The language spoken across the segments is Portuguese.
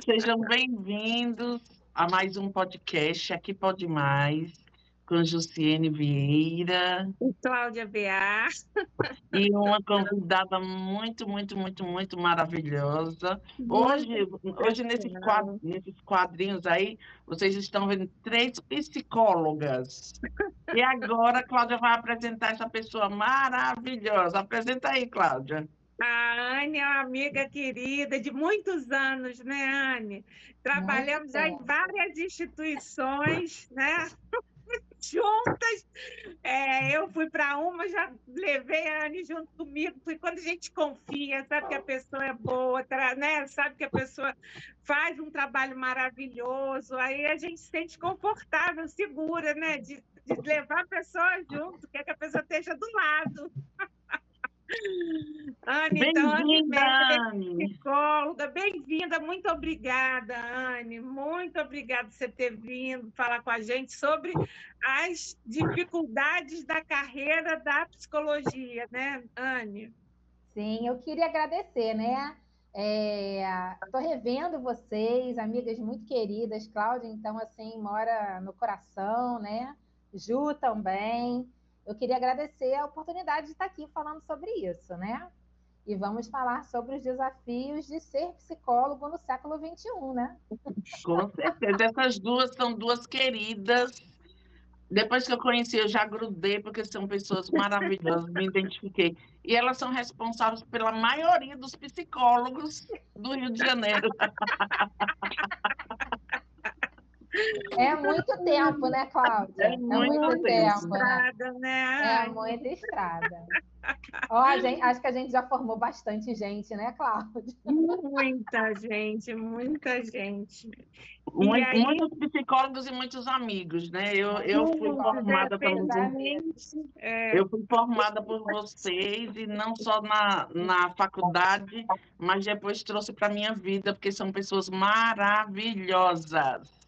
Sejam bem-vindos a mais um podcast Aqui Pode Mais, com Jussiene Vieira. E Cláudia Bear. E uma convidada muito maravilhosa. Hoje nesses quadrinhos aí, vocês estão vendo 3 psicólogas. E agora a Cláudia vai apresentar essa pessoa maravilhosa. Apresenta aí, Cláudia. A Anne é uma amiga querida de muitos anos, né, Anne? Trabalhamos já em várias instituições, né? Juntas. Eu fui para uma, já levei a Anne junto comigo, porque quando a gente confia, sabe que a pessoa é boa, né? Sabe que a pessoa faz um trabalho maravilhoso, aí a gente se sente confortável, segura, né? De levar a pessoa junto, quer que a pessoa esteja do lado. Anne, então, Anne, psicóloga, bem-vinda, muito obrigada, Anne, muito obrigada por você ter vindo falar com a gente sobre as dificuldades da carreira da psicologia, né, Anne? Sim, eu queria agradecer, né? Estou revendo vocês, amigas muito queridas, Cláudia, então, assim, mora no coração, né? Ju também. Eu queria agradecer a oportunidade de estar aqui falando sobre isso, né? E vamos falar sobre os desafios de ser psicólogo no século XXI, né? Com certeza. Essas duas são duas queridas. Depois que eu conheci, eu já grudei, porque são pessoas maravilhosas, me identifiquei. E elas são responsáveis pela maioria dos psicólogos do Rio de Janeiro. É muito tempo, né, Cláudia? É muito tempo. Estrada, né? É muita estrada. Ó, acho que a gente já formou bastante gente, né, Cláudia? Muita gente, muita gente. Muitos psicólogos e muitos amigos, né? Eu fui formada eu fui formada por vocês, e não só na faculdade, mas depois trouxe para a minha vida, porque são pessoas maravilhosas.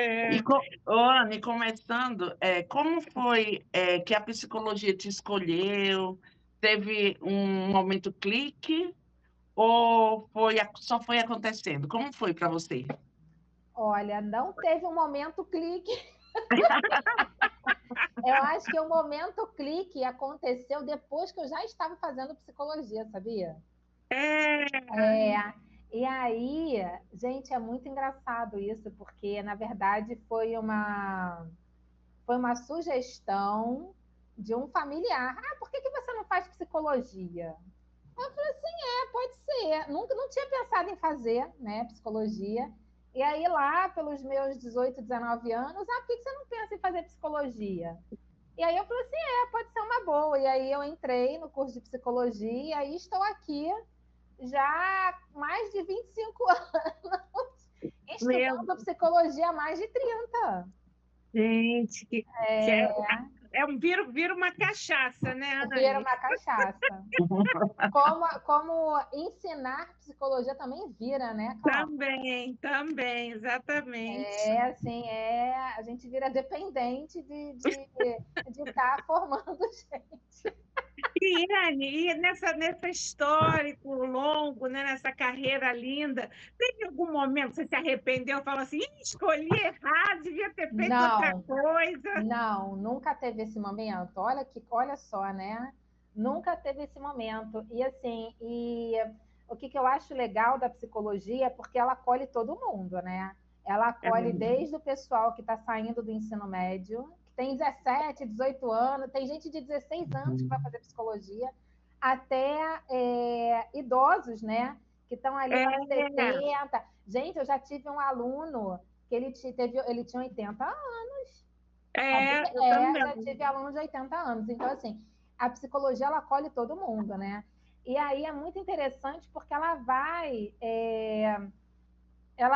E, Anne, começando, como foi que a psicologia te escolheu? Teve um momento clique ou só foi acontecendo? Como foi para você? Olha, não teve um momento clique. Eu acho que o momento clique aconteceu depois que eu já estava fazendo psicologia, sabia? E aí, gente, é muito engraçado isso, porque, na verdade, foi uma sugestão de um familiar. Ah, por que você não faz psicologia? Eu falei assim, pode ser. Nunca não tinha pensado em fazer, né, psicologia. E aí, lá pelos meus 18, 19 anos, por que você não pensa em fazer psicologia? E aí eu falei assim, pode ser uma boa. E aí eu entrei no curso de psicologia e aí estou aqui já há mais de 25 anos estudando psicologia há mais de 30. Gente, vira uma cachaça, né, Ana? Vira uma cachaça. Como ensinar psicologia também vira, né, Cláudia? Também, exatamente. A gente vira dependente de estar formando gente. E, Anne, nessa histórico longo, né, nessa carreira linda, teve algum momento que você se arrependeu e falou assim, escolhi errado, devia ter feito outra coisa? Não, nunca teve esse momento. Olha só, né? Nunca teve esse momento. E assim, o que eu acho legal da psicologia é porque ela acolhe todo mundo, né? Ela acolhe desde o pessoal que está saindo do ensino médio, que tem 17, 18 anos, tem gente de 16 anos que vai fazer psologia, até idosos, né? Que estão ali nos 70. Gente, eu já tive um aluno que ele tinha 80 anos. Eu já tive aluno de 80 anos. Então, assim, a psicologia, ela acolhe todo mundo, né? E aí é muito interessante porque ela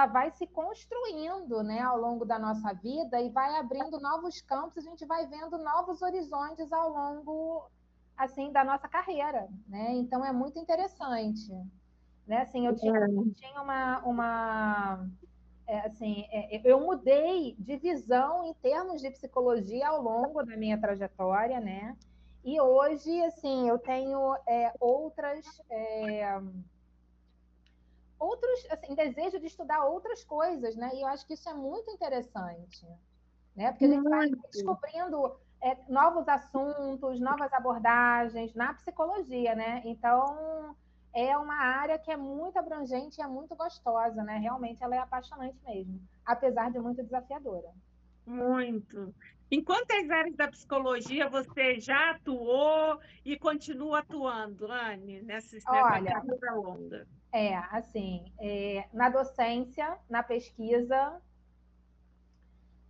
vai se construindo, né, ao longo da nossa vida e vai abrindo novos campos, a gente vai vendo novos horizontes ao longo, assim, da nossa carreira, né? Então, é muito interessante. né? Assim, eu tinha eu mudei de visão em termos de psicologia ao longo da minha trajetória, né? E hoje, assim, eu tenho outros, assim, desejo de estudar outras coisas, né? E eu acho que isso é muito interessante, né? Porque a gente vai descobrindo novos assuntos, novas abordagens na psicologia, né? Então, é uma área que é muito abrangente e é muito gostosa, né? Realmente ela é apaixonante mesmo, apesar de muito desafiadora. Muito. Em quantas áreas da psicologia você já atuou e continua atuando, Anne, nessa carreira longa? Na docência, na pesquisa,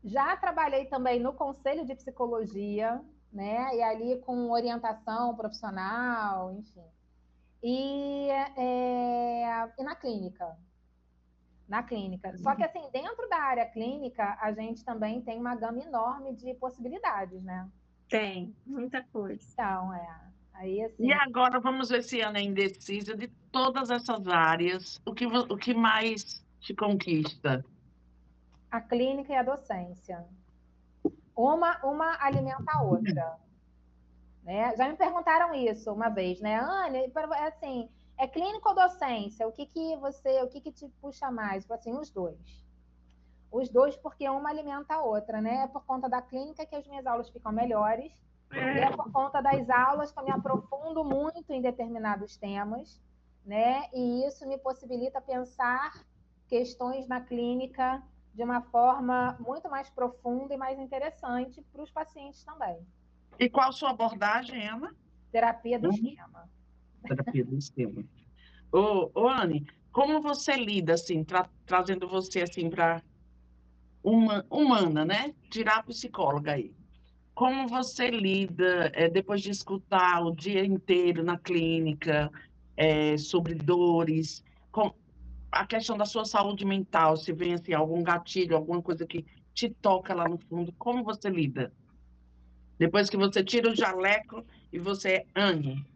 já trabalhei também no Conselho de Psicologia, né? E ali com orientação profissional, enfim. E na clínica. Na clínica. Só que, assim, dentro da área clínica, a gente também tem uma gama enorme de possibilidades, né? Tem, muita coisa. Então, aí, assim... E agora, vamos ver se Ana é indecisa de todas essas áreas. O que mais te conquista? A clínica e a docência. Uma alimenta a outra. Né? Já me perguntaram isso uma vez, né? Anne, assim, é clínica ou docência? O que te puxa mais? Assim, os dois. Os dois, porque uma alimenta a outra, né? É por conta da clínica que as minhas aulas ficam melhores. E é por conta das aulas que eu me aprofundo muito em determinados temas, né? E isso me possibilita pensar questões na clínica de uma forma muito mais profunda e mais interessante para os pacientes também. E qual a sua abordagem, Ana? Terapia do esquema. Terapia do esquema. Anne, como você lida, assim, trazendo você, assim, para humana, né? Tirar a psicóloga aí. Como você lida, depois de escutar o dia inteiro na clínica, sobre dores, com a questão da sua saúde mental, se vem, assim, algum gatilho, alguma coisa que te toca lá no fundo, como você lida? Depois que você tira o jaleco e você é Anne.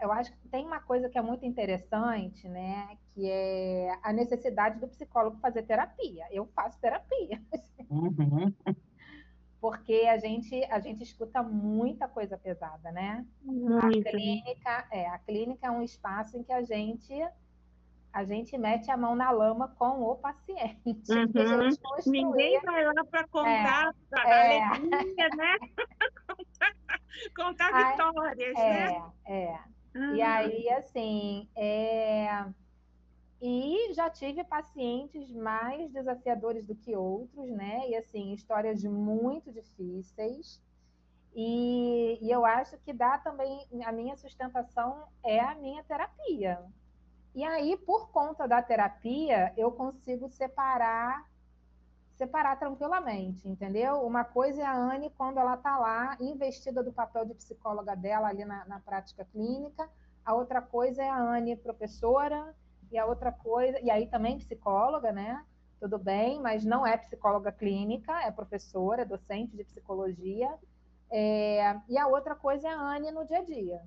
Eu acho que tem uma coisa que é muito interessante, né? Que é a necessidade do psicólogo fazer terapia. Eu faço terapia. Uhum. Porque a gente escuta muita coisa pesada, né? A clínica é um espaço em que a gente mete a mão na lama com o paciente. Uhum. Ninguém vai lá para contar a alegria, né? Contar vitórias, né? E aí, assim, e já tive pacientes mais desafiadores do que outros, né? E, assim, histórias muito difíceis. E eu acho que dá também, a minha sustentação é a minha terapia. E aí, por conta da terapia, eu consigo separar tranquilamente, entendeu? Uma coisa é a Anne quando ela está lá, investida do papel de psicóloga dela ali na prática clínica, a outra coisa é a Anne professora, e a outra coisa, e aí também psicóloga, né? Tudo bem, mas não é psicóloga clínica, é professora, docente de psicologia, e a outra coisa é a Anne no dia a dia.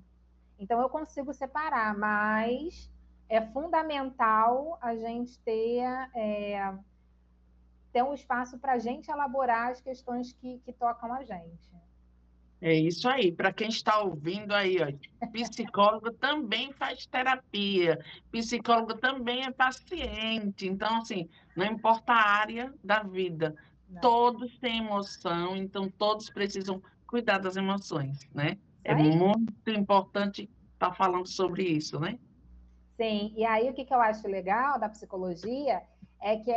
Então eu consigo separar, mas é fundamental a gente ter um espaço para a gente elaborar as questões que tocam a gente. É isso aí. Para quem está ouvindo aí, ó, psicólogo também faz terapia, psicólogo também é paciente. Então, assim, não importa a área da vida, todos têm emoção, então todos precisam cuidar das emoções, né? É muito importante estar falando sobre isso, né? Sim, e aí o que eu acho legal da psicologia é que,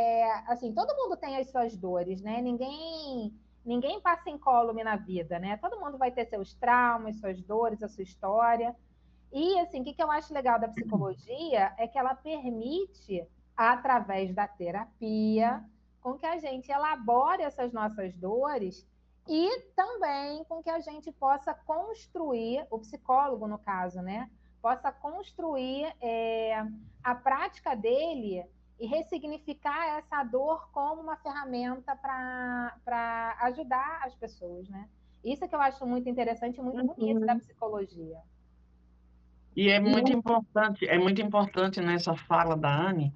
assim, todo mundo tem as suas dores, né? Ninguém passa incólume na vida, né? Todo mundo vai ter seus traumas, suas dores, a sua história. E, assim, o que eu acho legal da psicologia é que ela permite, através da terapia, com que a gente elabore essas nossas dores e também com que a gente possa construir, o psicólogo, no caso, né? Possa construir a prática dele e ressignificar essa dor como uma ferramenta para ajudar as pessoas, né? Isso é que eu acho muito interessante e muito bonito da psicologia. E é muito importante nessa fala da Anne,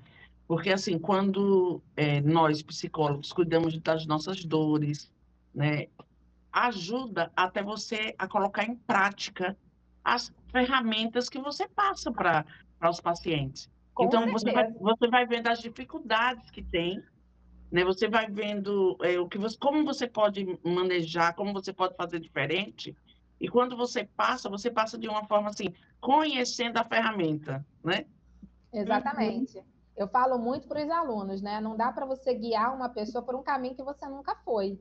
porque assim, quando nós, psicólogos, cuidamos das nossas dores, né, ajuda até você a colocar em prática as ferramentas que você passa para os pacientes. Com Então, certeza. você vai vendo as dificuldades que tem, né? Você vai vendo como você pode manejar, como você pode fazer diferente. E quando você passa de uma forma assim, conhecendo a ferramenta, né? Exatamente. Eu falo muito para os alunos, né? Não dá para você guiar uma pessoa por um caminho que você nunca foi.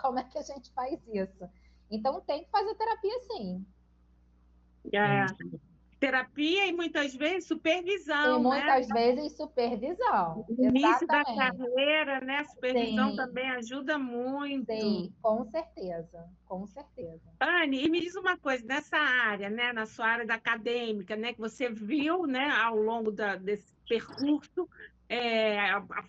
Como é que a gente faz isso? Então tem que fazer terapia sim. Terapia e muitas vezes supervisão, E muitas né? vezes supervisão. No início da Exatamente. carreira, né? A supervisão Sim, também ajuda muito. sim, com certeza, com certeza. Anne, e me diz uma coisa, nessa área, né, na sua área da acadêmica, né, que você viu, né, ao longo desse percurso, a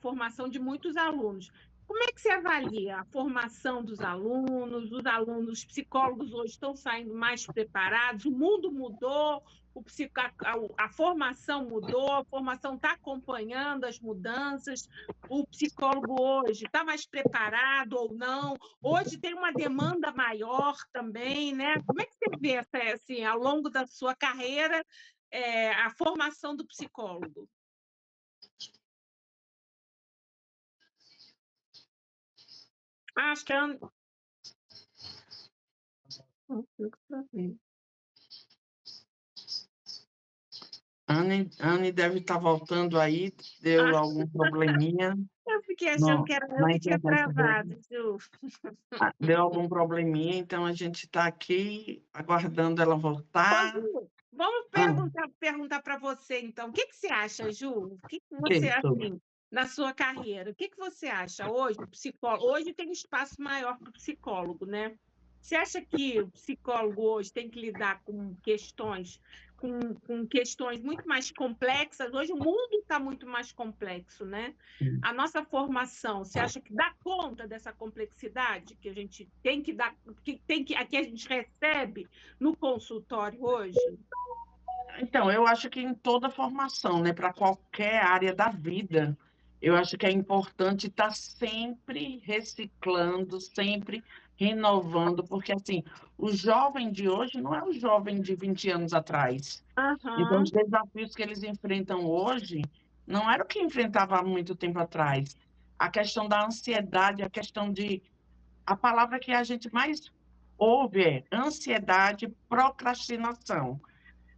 formação de muitos alunos. Como é que você avalia a formação dos alunos? Os alunos, os psicólogos hoje estão saindo mais preparados, o mundo mudou, a formação mudou, a formação está acompanhando as mudanças, o psicólogo hoje está mais preparado ou não? Hoje tem uma demanda maior também, né? Como é que você vê, assim, ao longo da sua carreira, a formação do psicólogo? Acho que Anne deve estar voltando aí, deu algum probleminha eu fiquei achando que era eu na que tinha internet dele. travado, Ju. Deu algum probleminha, então a gente está aqui aguardando ela voltar. Ju, vamos perguntar para você, então. O que você acha, Ju? O que você, Isso. assim, na sua carreira, o que você acha hoje do psicólogo? Hoje tem um espaço maior para o psicólogo, né? Você acha que o psicólogo hoje tem que lidar com questões muito mais complexas? Hoje o mundo está muito mais complexo, né? A nossa formação, você acha que dá conta dessa complexidade que a gente tem que dar, que a gente recebe no consultório hoje? Então, eu acho que em toda formação, né, para qualquer área da vida, eu acho que é importante estar sempre reciclando, sempre renovando, porque assim, o jovem de hoje não é o jovem de 20 anos atrás. Então, os desafios que eles enfrentam hoje não era o que enfrentava há muito tempo atrás. A questão da ansiedade, a questão de. A palavra que a gente mais ouve é ansiedade, procrastinação.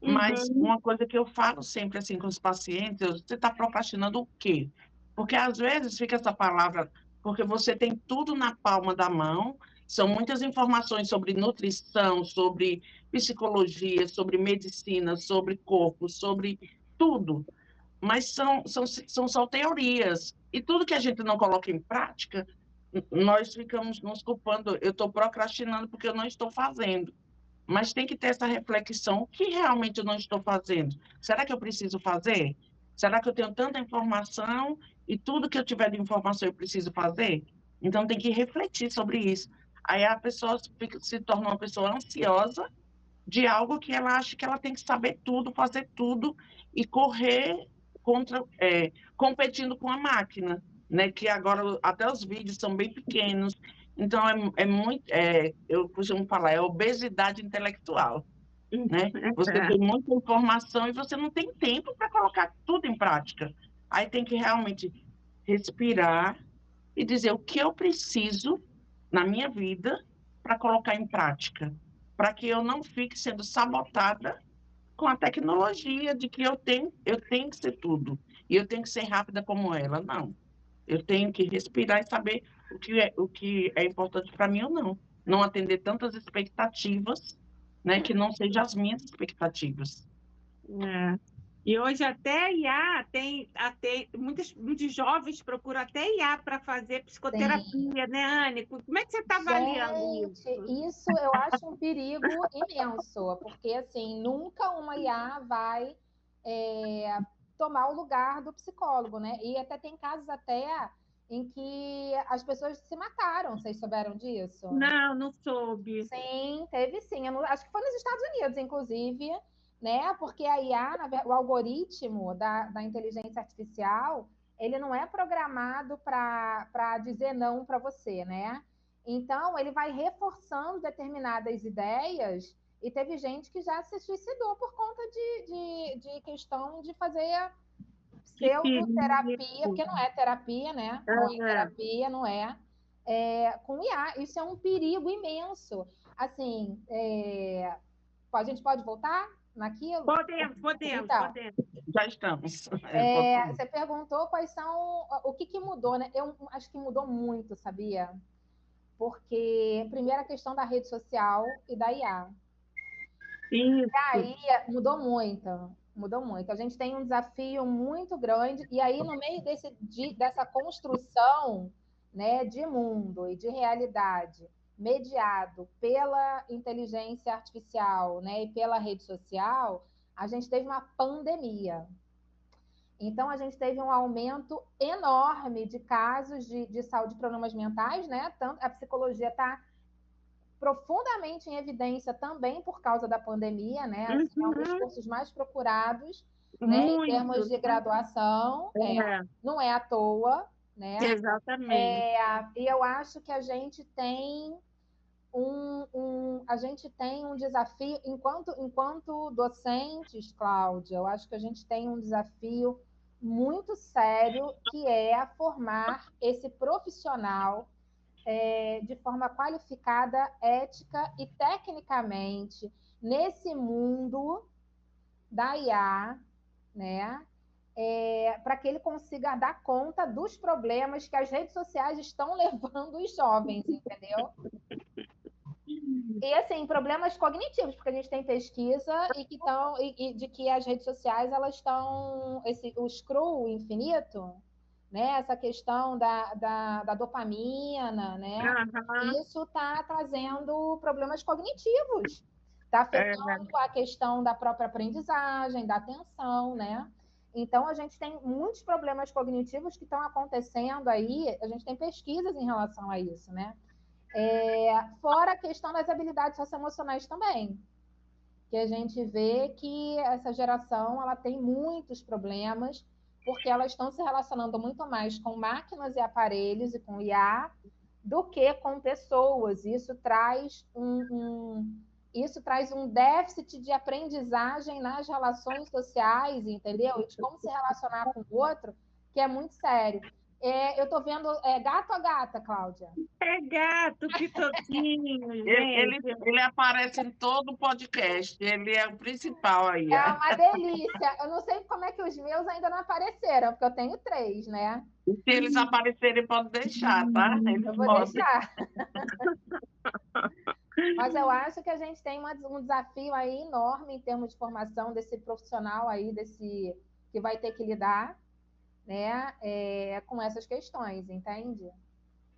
Mas uma coisa que eu falo sempre assim com os pacientes, você está procrastinando o quê? Porque às vezes fica essa palavra, porque você tem tudo na palma da mão, são muitas informações sobre nutrição, sobre psicologia, sobre medicina, sobre corpo, sobre tudo, mas são só teorias. E tudo que a gente não coloca em prática, nós ficamos nos culpando. Eu estou procrastinando porque eu não estou fazendo. Mas tem que ter essa reflexão: o que realmente eu não estou fazendo? Será que eu preciso fazer? Será que eu tenho tanta informação e tudo que eu tiver de informação eu preciso fazer? Então tem que refletir sobre isso. Aí a pessoa se torna uma pessoa ansiosa de algo que ela acha que ela tem que saber tudo, fazer tudo e correr competindo com a máquina, né? Que agora até os vídeos são bem pequenos. Então eu costumo falar, é obesidade intelectual, né? Você tem muita informação e você não tem tempo para colocar tudo em prática. Aí tem que realmente respirar e dizer o que eu preciso na minha vida para colocar em prática, para que eu não fique sendo sabotada com a tecnologia de que eu tenho que ser tudo e eu tenho que ser rápida como ela. Não, eu tenho que respirar e saber o que é importante para mim ou não. Não atender tantas expectativas, né, que não sejam as minhas expectativas. E hoje até IA muitos jovens procuram até IA para fazer psicoterapia, né, Anne? Como é que você está avaliando isso? Isso eu acho um perigo imenso, porque assim, nunca uma IA vai tomar o lugar do psicólogo, né? E até tem casos até em que as pessoas se mataram. Vocês souberam disso? Não soube. Sim, teve sim. Acho que foi nos Estados Unidos, inclusive, né? Porque a IA, o algoritmo da inteligência artificial, ele não é programado para dizer não para você, né? Então, ele vai reforçando determinadas ideias e teve gente que já se suicidou por conta de questão de fazer pseudoterapia, porque não é terapia, né? Não é terapia, não é. Com IA. Isso é um perigo imenso. Assim, a gente pode voltar naquilo? Podemos. Então, já estamos. Você perguntou quais são, o que mudou, né? Eu acho que mudou muito, sabia? Porque, primeiro, a questão da rede social e da IA. Isso. E aí, mudou muito. A gente tem um desafio muito grande, e aí, no meio dessa construção, né, de mundo e de realidade, mediado pela inteligência artificial, né, e pela rede social, a gente teve uma pandemia. Então, a gente teve um aumento enorme de casos de saúde, de problemas mentais, né? Tanto a psicologia está profundamente em evidência também por causa da pandemia, né? Assim, é um dos cursos mais procurados, né, em termos de graduação. Não é à toa, né? Exatamente. E eu acho que a gente tem a gente tem um desafio, enquanto docentes, Cláudia, eu acho que a gente tem um desafio muito sério, que é formar esse profissional de forma qualificada, ética e tecnicamente nesse mundo da IA, né? Para que ele consiga dar conta dos problemas que as redes sociais estão levando os jovens, entendeu? E assim, problemas cognitivos, porque a gente tem pesquisa de que as redes sociais elas estão o scroll infinito, né? Essa questão da dopamina, né? Isso está trazendo problemas cognitivos, está afetando a questão da própria aprendizagem, da atenção, né? Então, a gente tem muitos problemas cognitivos que estão acontecendo aí, a gente tem pesquisas em relação a isso, né? Fora a questão das habilidades socioemocionais também, que a gente vê que essa geração ela tem muitos problemas, porque elas estão se relacionando muito mais com máquinas e aparelhos e com IA do que com pessoas. Isso traz um déficit de aprendizagem nas relações sociais, entendeu? E de como se relacionar com o outro, que é muito sério. Eu estou vendo gato ou gata, Cláudia? É gato, pitoquinho, gente. Ele aparece em todo o podcast, ele é o principal aí. É uma delícia. Eu não sei como é que os meus ainda não apareceram, porque eu tenho 3, né? E se eles aparecerem, pode deixar, tá? Eu vou deixar. Mas eu acho que a gente tem um desafio aí enorme em termos de formação desse profissional aí, que vai ter que lidar, né, com essas questões, entende?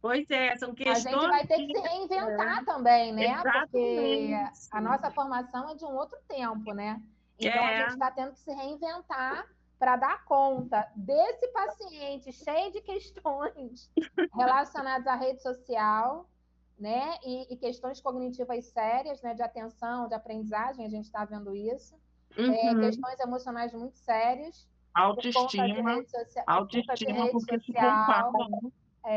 Pois é, são questões... A gente vai ter que se reinventar também, né? Exatamente. Porque a nossa formação é de um outro tempo, né? Então, a gente está tendo que se reinventar para dar conta desse paciente cheio de questões relacionadas à rede social, né? E questões cognitivas sérias, né? De atenção, de aprendizagem, a gente está vendo isso. Questões emocionais muito sérias. Autoestima, porque se compara,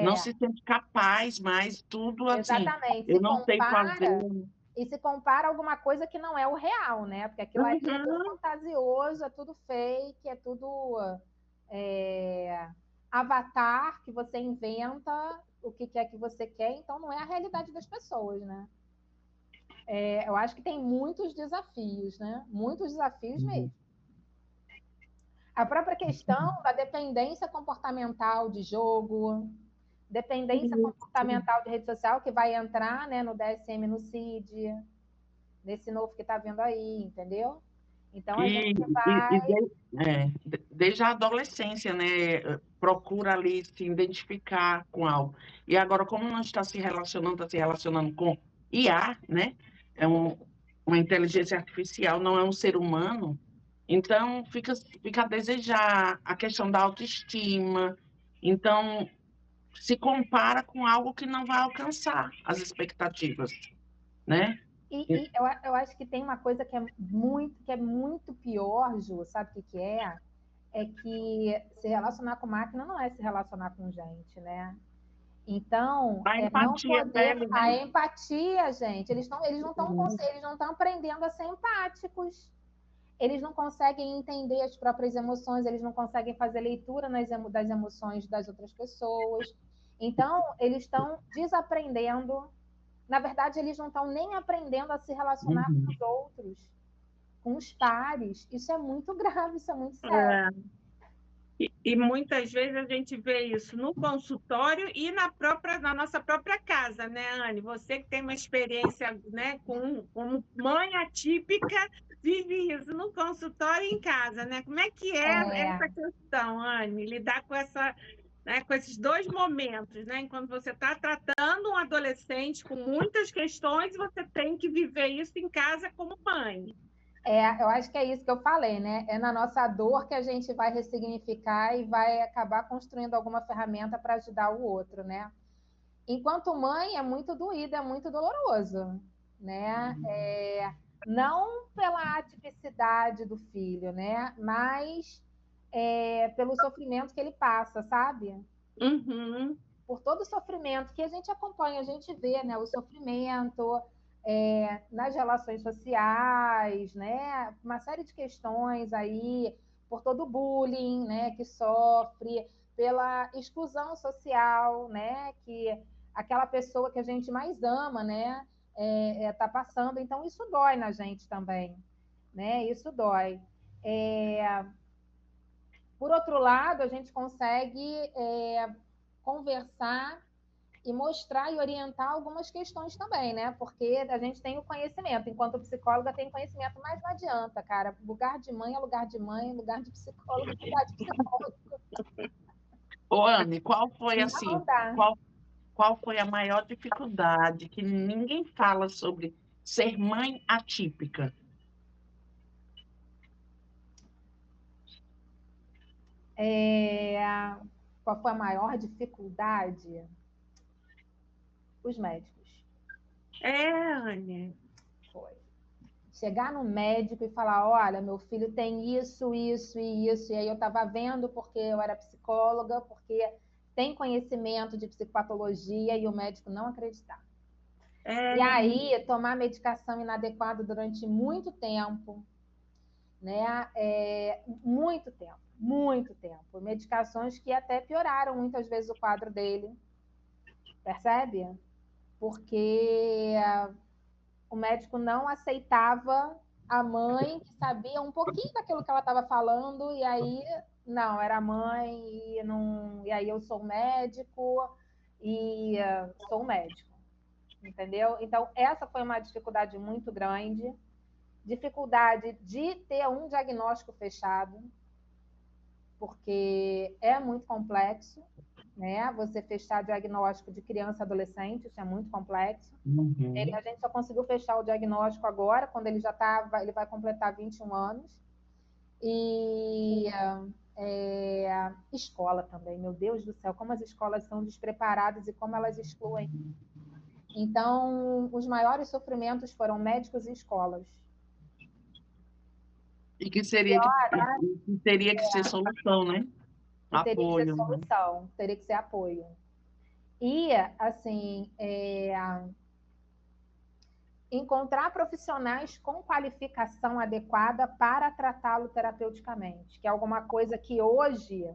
não se sente capaz mais, tudo assim. Exatamente. Eu não sei fazer. E se compara a alguma coisa que não é o real, né? Porque aquilo ali é tudo fantasioso, é tudo fake, é tudo avatar que você inventa o que é que você quer, então não é a realidade das pessoas, né? Eu acho que tem muitos desafios, né? Muitos desafios mesmo. A própria questão da dependência comportamental de jogo, dependência comportamental de rede social, que vai entrar, né, no DSM, no CID, nesse novo que está vindo aí, entendeu? Então, a gente vai... desde a adolescência, né, procura ali se identificar com algo. E agora, como não está se relacionando com IA, né, é uma inteligência artificial, não é um ser humano, então fica a desejar a questão da autoestima. Então, se compara com algo que não vai alcançar as expectativas, né? E eu acho que tem uma coisa que é muito pior, Ju, sabe o que é? É que se relacionar com máquina não é se relacionar com gente, né? Então, A não empatia poder. dele, A né? empatia, gente, eles não estão aprendendo a ser empáticos. Eles não conseguem entender as próprias emoções, eles não conseguem fazer leitura das emoções das outras pessoas. Então, eles estão desaprendendo. Na verdade, eles não estão nem aprendendo a se relacionar com os outros, com os pares. Isso é muito grave, isso é muito sério. E muitas vezes a gente vê isso no consultório e na nossa própria casa, né, Anne? Você que tem uma experiência, né, com mãe atípica, vive isso no consultório e em casa, né? Como é que é essa questão, Anne? Lidar com né, com esses dois momentos, né? Enquanto você está tratando um adolescente com muitas questões, você tem que viver isso em casa como mãe. Eu acho que é isso que eu falei, né? É na nossa dor que a gente vai ressignificar e vai acabar construindo alguma ferramenta para ajudar o outro, né? Enquanto mãe, é muito doído, é muito doloroso, né? Não pela atipicidade do filho, né? Mas pelo sofrimento que ele passa, sabe? Uhum. Por todo o sofrimento que a gente acompanha, a gente vê, né? O sofrimento nas relações sociais, né? Uma série de questões aí, por todo o bullying, né? Que sofre, pela exclusão social, né? Que aquela pessoa que a gente mais ama, né? Tá passando. Então, isso dói na gente também, né? Isso dói. Por outro lado, a gente consegue conversar e mostrar e orientar algumas questões também, né? Porque a gente tem o conhecimento, enquanto psicóloga tem conhecimento, mas não adianta, cara. Lugar de mãe é lugar de mãe, lugar de psicólogo é lugar de psicólogo. Ô, Anne, qual foi assim, qual foi a maior dificuldade que ninguém fala sobre ser mãe atípica? Qual foi a maior dificuldade? Os médicos. Anne. Foi. Chegar no médico e falar, olha, meu filho tem isso, isso e isso. E aí eu estava vendo porque eu era psicóloga, porque tem conhecimento de psicopatologia e o médico não acreditar. E aí, tomar medicação inadequada durante muito tempo, né? Muito tempo. Medicações que até pioraram muitas vezes o quadro dele, percebe? Porque o médico não aceitava a mãe que sabia um pouquinho daquilo que ela estava falando, e aí, não, era a mãe, e aí eu sou médico, e sou médico, entendeu? Então, essa foi uma dificuldade muito grande, dificuldade de ter um diagnóstico fechado, porque é muito complexo, né? Você fechar diagnóstico de criança e adolescente, isso é muito complexo. Uhum. A gente só conseguiu fechar o diagnóstico agora, quando ele ele vai completar 21 anos. E escola também, meu Deus do céu, como as escolas são despreparadas e como elas excluem. Então, os maiores sofrimentos foram médicos e escolas. E que teria que ser solução, né? Teria que ser solução, teria que ser apoio. E, assim, encontrar profissionais com qualificação adequada para tratá-lo terapeuticamente, que é alguma coisa que hoje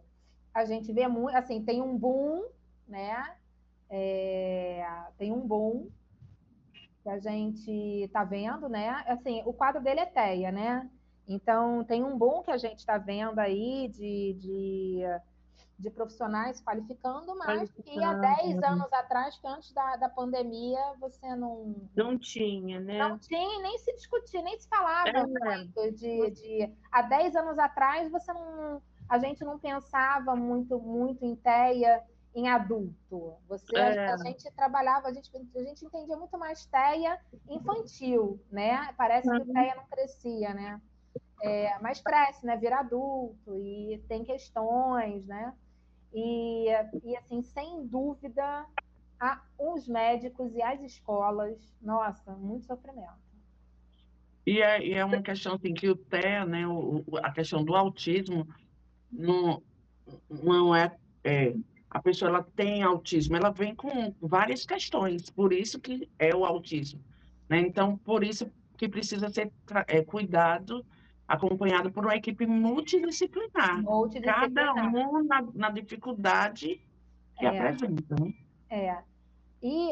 a gente vê muito, assim, tem um boom, né? Tem um boom que a gente está vendo, né? Assim, o quadro dele é TEA, né? Então, tem um boom que a gente está vendo aí de profissionais qualificando, mas que há 10 anos atrás, que antes da pandemia, você não tinha, né? Não tinha, nem se discutia, nem se falava muito há 10 anos atrás, a gente não pensava muito em TEA em adulto. A gente trabalhava, a gente entendia muito mais TEA infantil, né? Parece que o TEA não crescia, né? Mas cresce, né? Vira adulto e tem questões, né? E assim, sem dúvida, os médicos e as escolas, nossa, muito sofrimento. E é uma questão assim, que o TEA, né, a questão do autismo, não, não é, a pessoa ela tem autismo, ela vem com várias questões, por isso que é o autismo, né? Então, por isso que precisa ser cuidado, acompanhado por uma equipe multidisciplinar, cada um na dificuldade que apresenta, né? E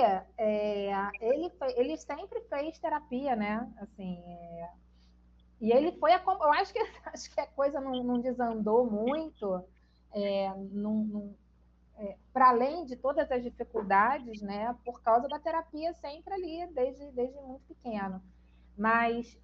ele sempre fez terapia, né? Assim, e ele foi eu acho que a coisa não desandou muito, para além de todas as dificuldades, né? Por causa da terapia sempre ali, desde muito pequeno. Mas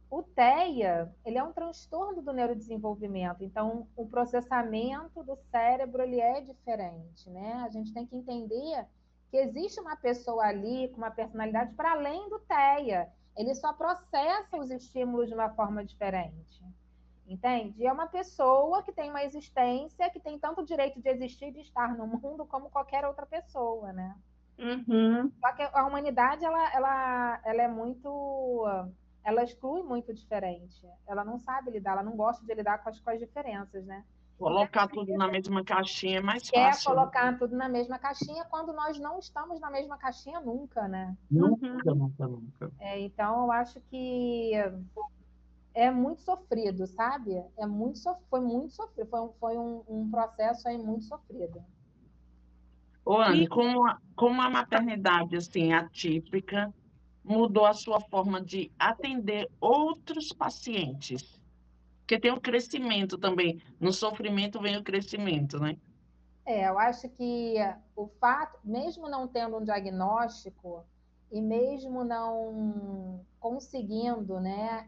o TEA, ele é um transtorno do neurodesenvolvimento, então o processamento do cérebro ele é diferente, né? A gente tem que entender que existe uma pessoa ali com uma personalidade para além do TEA, ele só processa os estímulos de uma forma diferente, entende? E é uma pessoa que tem uma existência, que tem tanto o direito de existir e de estar no mundo como qualquer outra pessoa, né? Uhum. Só que a humanidade, ela é muito... Ela exclui muito diferente. Ela não sabe lidar, ela não gosta de lidar com as diferenças, né? Colocar tudo na mesma caixinha é mais Quer fácil. colocar tudo na mesma caixinha quando nós não estamos na mesma caixinha nunca, né? Nunca. Então, eu acho que é muito sofrido, sabe? Foi muito sofrido. Foi um processo aí muito sofrido. Ô, Anne, como a maternidade assim, atípica mudou a sua forma de atender outros pacientes? Porque tem o crescimento também. No sofrimento vem o crescimento, né? Eu acho que o fato, mesmo não tendo um diagnóstico e mesmo não conseguindo, né,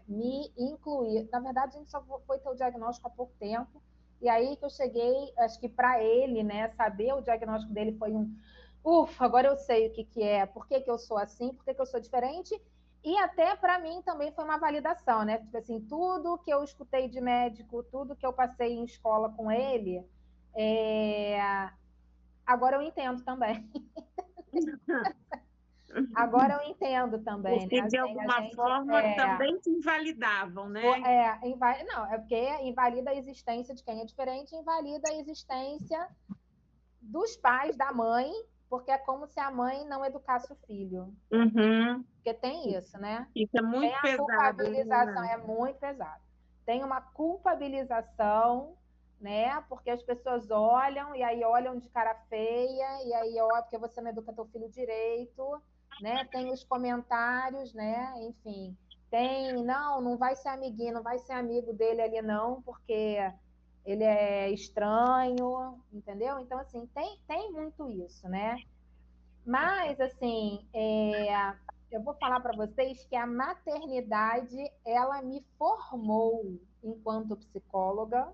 me incluir, na verdade a gente só foi ter o diagnóstico há pouco tempo, e aí que eu cheguei, acho que para ele, né, saber o diagnóstico dele foi ufa, agora eu sei o que é, por que eu sou assim, por que eu sou diferente, e até para mim também foi uma validação, né, tipo assim, tudo que eu escutei de médico, tudo que eu passei em escola com ele, agora eu entendo também. Agora eu entendo também, porque, né? de alguma forma também te invalidavam, né? Não, é porque invalida a existência de quem é diferente, invalida a existência dos pais, da mãe, porque é como se a mãe não educasse o filho. Uhum. Porque tem isso, né? Isso é muito tem a pesado. Culpabilização, né? É muito pesado. Tem uma culpabilização, né? Porque as pessoas olham e aí olham de cara feia e aí ó, porque você não educa teu filho direito, né? Tem os comentários, né? Enfim, não vai ser amiguinho, não vai ser amigo dele ali não, porque ele é estranho, entendeu? Então assim, tem muito isso, né? Mas assim, eu vou falar para vocês que a maternidade, ela me formou enquanto psicóloga,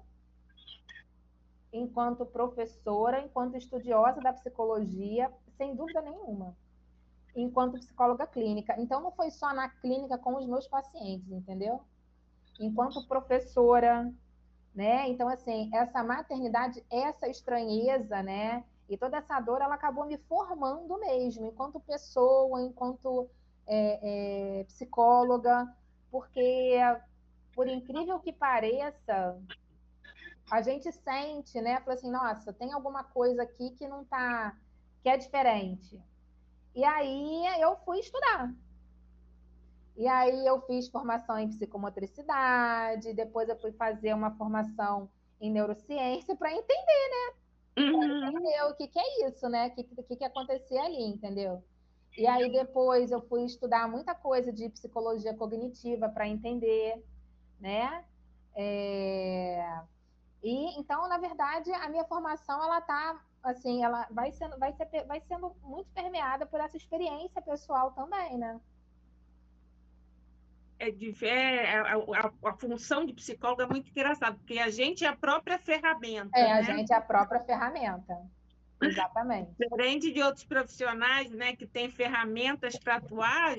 enquanto professora, enquanto estudiosa da psicologia, sem dúvida nenhuma, enquanto psicóloga clínica. Então, não foi só na clínica com os meus pacientes, entendeu? Enquanto professora, né? Então, assim, essa maternidade, essa estranheza, né? E toda essa dor, ela acabou me formando mesmo, enquanto pessoa, enquanto psicóloga, porque, por incrível que pareça, a gente sente, né? Fala assim, nossa, tem alguma coisa aqui que não tá, que é diferente. E aí eu fui estudar. E aí eu fiz formação em psicomotricidade, depois eu fui fazer uma formação em neurociência para entender, né? Para entender o que é isso, né? O que acontecia ali, entendeu? E aí depois eu fui estudar muita coisa de psicologia cognitiva para entender, né? E então, na verdade, a minha formação ela tá assim, ela vai sendo muito permeada por essa experiência pessoal também, né? A função de psicólogo é muito engraçada, porque a gente é a própria ferramenta. A né? gente é a própria ferramenta. Exatamente. Diferente de outros profissionais, né, que têm ferramentas para atuar,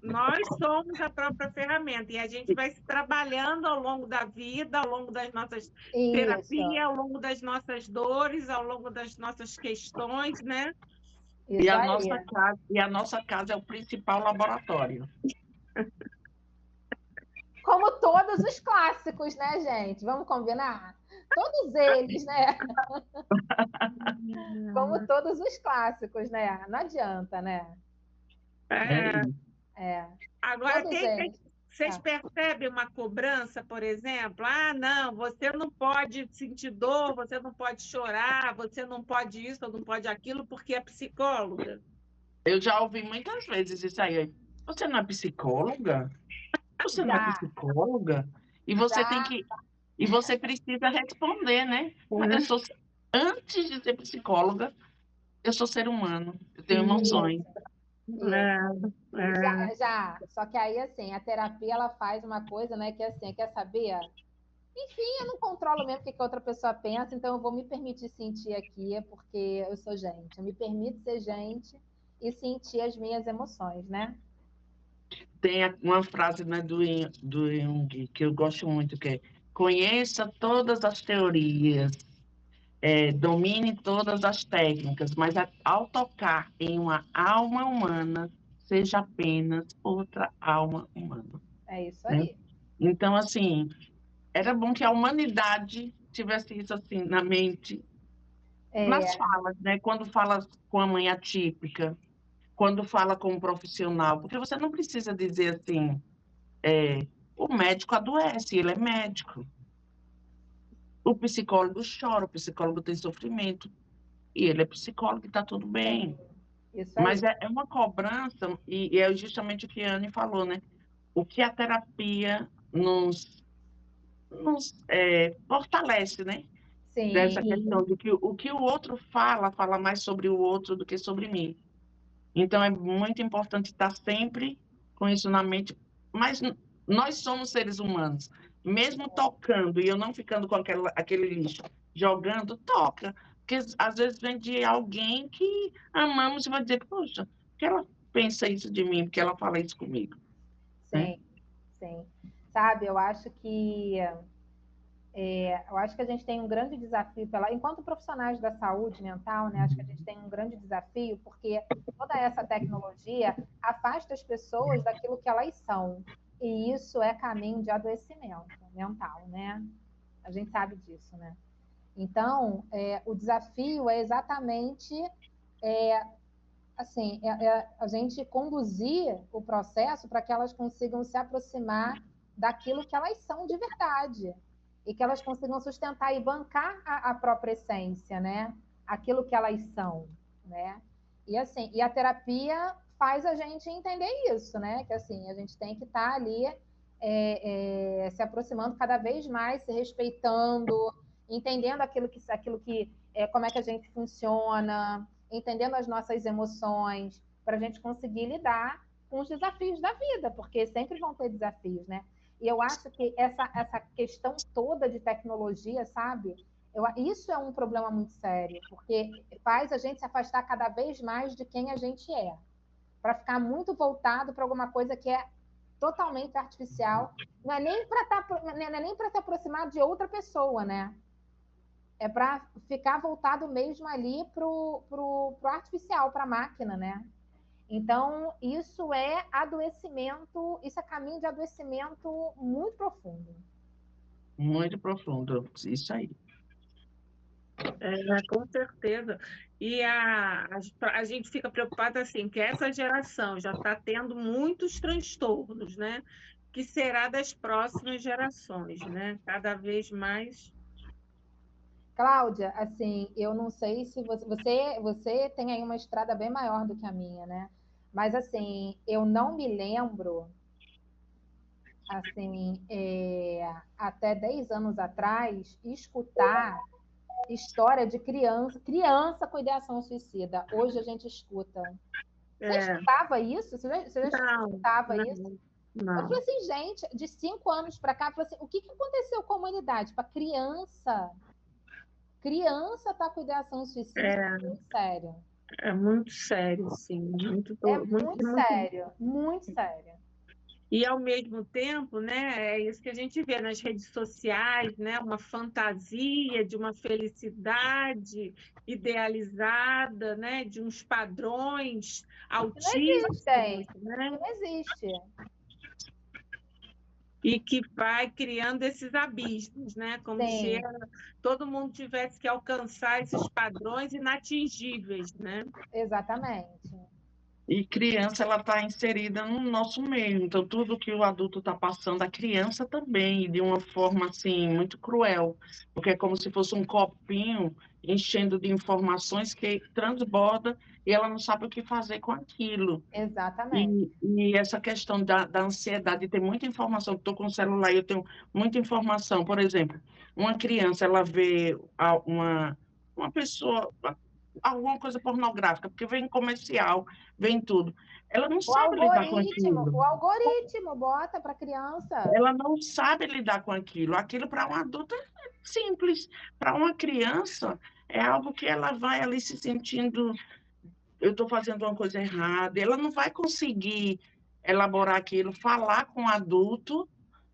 nós somos a própria ferramenta e a gente vai se trabalhando ao longo da vida, ao longo das nossas terapias, ao longo das nossas dores, ao longo das nossas questões, né? E a nossa casa é o principal laboratório. Como todos os clássicos, né, gente? Vamos combinar? Todos eles, né? Como todos os clássicos, né? Não adianta, né? Agora, vocês percebem uma cobrança, por exemplo? Ah, não, você não pode sentir dor, você não pode chorar, você não pode isso, ou não pode aquilo, porque é psicóloga. Eu já ouvi muitas vezes isso aí. Você não é psicóloga? Você não é psicóloga? E você tem que... E você precisa responder, né? Antes de ser psicóloga, eu sou ser humano, eu tenho emoções. Só que aí, assim, a terapia, ela faz uma coisa, né, que assim, quer saber? Enfim, eu não controlo mesmo o que a outra pessoa pensa, então eu vou me permitir sentir aqui, porque eu sou gente. Eu me permito ser gente e sentir as minhas emoções, né? Tem uma frase, né, do Jung, que eu gosto muito, que é: conheça todas as teorias, domine todas as técnicas, mas ao tocar em uma alma humana, seja apenas outra alma humana. É isso aí. Né? Então, assim, era bom que a humanidade tivesse isso assim na mente, nas falas, né? Quando fala com a mãe atípica, quando fala com um profissional, porque você não precisa dizer assim, o médico adoece, ele é médico. O psicólogo chora, o psicólogo tem sofrimento, e ele é psicólogo e está tudo bem. Isso aí. Mas é uma cobrança, e é justamente o que a Anne falou, né? O que a terapia nos fortalece, né? Sim. Dessa questão de que o que o outro fala mais sobre o outro do que sobre mim. Então, é muito importante estar sempre com isso na mente. Mas nós somos seres humanos. Mesmo tocando, e eu não ficando com aquele lixo, jogando, toca. Porque às vezes vem de alguém que amamos e vai dizer, poxa, por que ela pensa isso de mim? Porque ela fala isso comigo. Sim, sim. Sabe, eu acho que a gente tem um grande desafio, enquanto profissionais da saúde mental, né, acho que a gente tem um grande desafio, porque toda essa tecnologia afasta as pessoas daquilo que elas são, e isso é caminho de adoecimento mental, né? A gente sabe disso, né? Então, o desafio é exatamente a gente conduzir o processo para que elas consigam se aproximar daquilo que elas são de verdade, e que elas consigam sustentar e bancar a própria essência, né? Aquilo que elas são, né? E a terapia faz a gente entender isso, né? Que assim, a gente tem que estar ali se aproximando cada vez mais, se respeitando, entendendo como é que a gente funciona, entendendo as nossas emoções, para a gente conseguir lidar com os desafios da vida, porque sempre vão ter desafios, né? E eu acho que essa questão toda de tecnologia, sabe? Isso é um problema muito sério, porque faz a gente se afastar cada vez mais de quem a gente é, para ficar muito voltado para alguma coisa que é totalmente artificial. Não é nem para se aproximar de outra pessoa, né? É para ficar voltado mesmo ali pro artificial, para a máquina, né? Então, isso é adoecimento, isso é caminho de adoecimento muito profundo. Muito profundo, isso aí. Com certeza. E a gente fica preocupada assim, que essa geração já está tendo muitos transtornos, né? Que será das próximas gerações, né? Cada vez mais. Cláudia, assim, eu não sei se você tem aí uma estrada bem maior do que a minha, né? Mas, assim, eu não me lembro, assim, até 10 anos atrás, escutar história de criança com ideação suicida. Hoje a gente escuta. Você escutava isso? Você já escutava isso? Não. Eu falei assim, gente, de 5 anos para cá, eu falei assim, o que aconteceu com a humanidade? Para criança criança está com ideação suicida, é muito sério. É muito sério, sim. Muito sério, muito sério. E, ao mesmo tempo, né, é isso que a gente vê nas redes sociais, né, uma fantasia de uma felicidade idealizada, né, de uns padrões altíssimos. Não existe. E que vai criando esses abismos, né? Como se todo mundo tivesse que alcançar esses padrões inatingíveis, né? Exatamente. E criança, ela está inserida no nosso meio, então tudo que o adulto está passando, a criança também, de uma forma, assim, muito cruel, porque é como se fosse um copinho enchendo de informações que transborda e ela não sabe o que fazer com aquilo. Exatamente. E essa questão da ansiedade, de ter muita informação, estou com o celular e eu tenho muita informação, por exemplo, uma criança, ela vê uma pessoa... alguma coisa pornográfica, porque vem comercial, vem tudo. Ela não sabe lidar com aquilo. O algoritmo bota para a criança. Ela não sabe lidar com aquilo. Aquilo para um adulto é simples. Para uma criança é algo que ela vai ali se sentindo, eu estou fazendo uma coisa errada. Ela não vai conseguir elaborar aquilo, falar com o adulto,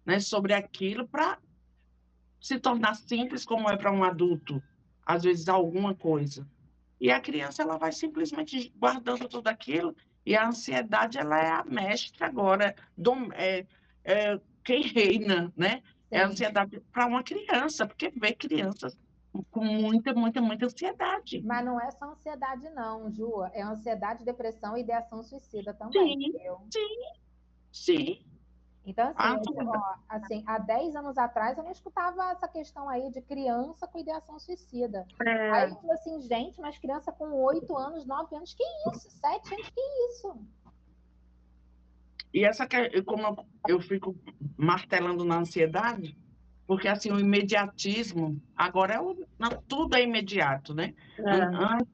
né, sobre aquilo para se tornar simples como é para um adulto, às vezes alguma coisa. E a criança, ela vai simplesmente guardando tudo aquilo, e a ansiedade, ela é a mestra agora, quem reina, né? Sim. É a ansiedade para uma criança, porque vê crianças com muita, muita, muita ansiedade. Mas não é só ansiedade não, Ju, é ansiedade, depressão e ideação suicida também. Sim. Então, assim, há 10 anos atrás eu não escutava essa questão aí de criança com ideação suicida. Aí eu falei assim, gente, mas criança com 8 anos, 9 anos, que isso? 7 anos, que isso? E essa, como eu fico martelando na ansiedade, porque assim, o imediatismo, agora tudo é imediato, né?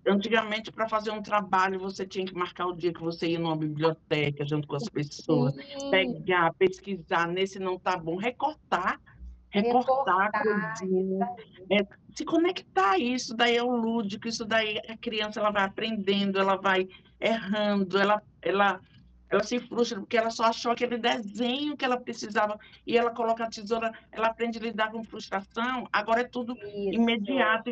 Antigamente, para fazer um trabalho, você tinha que marcar o dia que você ia numa biblioteca junto com as pessoas, pegar, pesquisar, nesse não está bom, recortar a coisinha, se conectar a isso, daí é o lúdico, isso daí a criança ela vai aprendendo, ela vai errando, ela se frustra porque ela só achou aquele desenho que ela precisava e ela coloca a tesoura, ela aprende a lidar com frustração, agora é tudo imediato,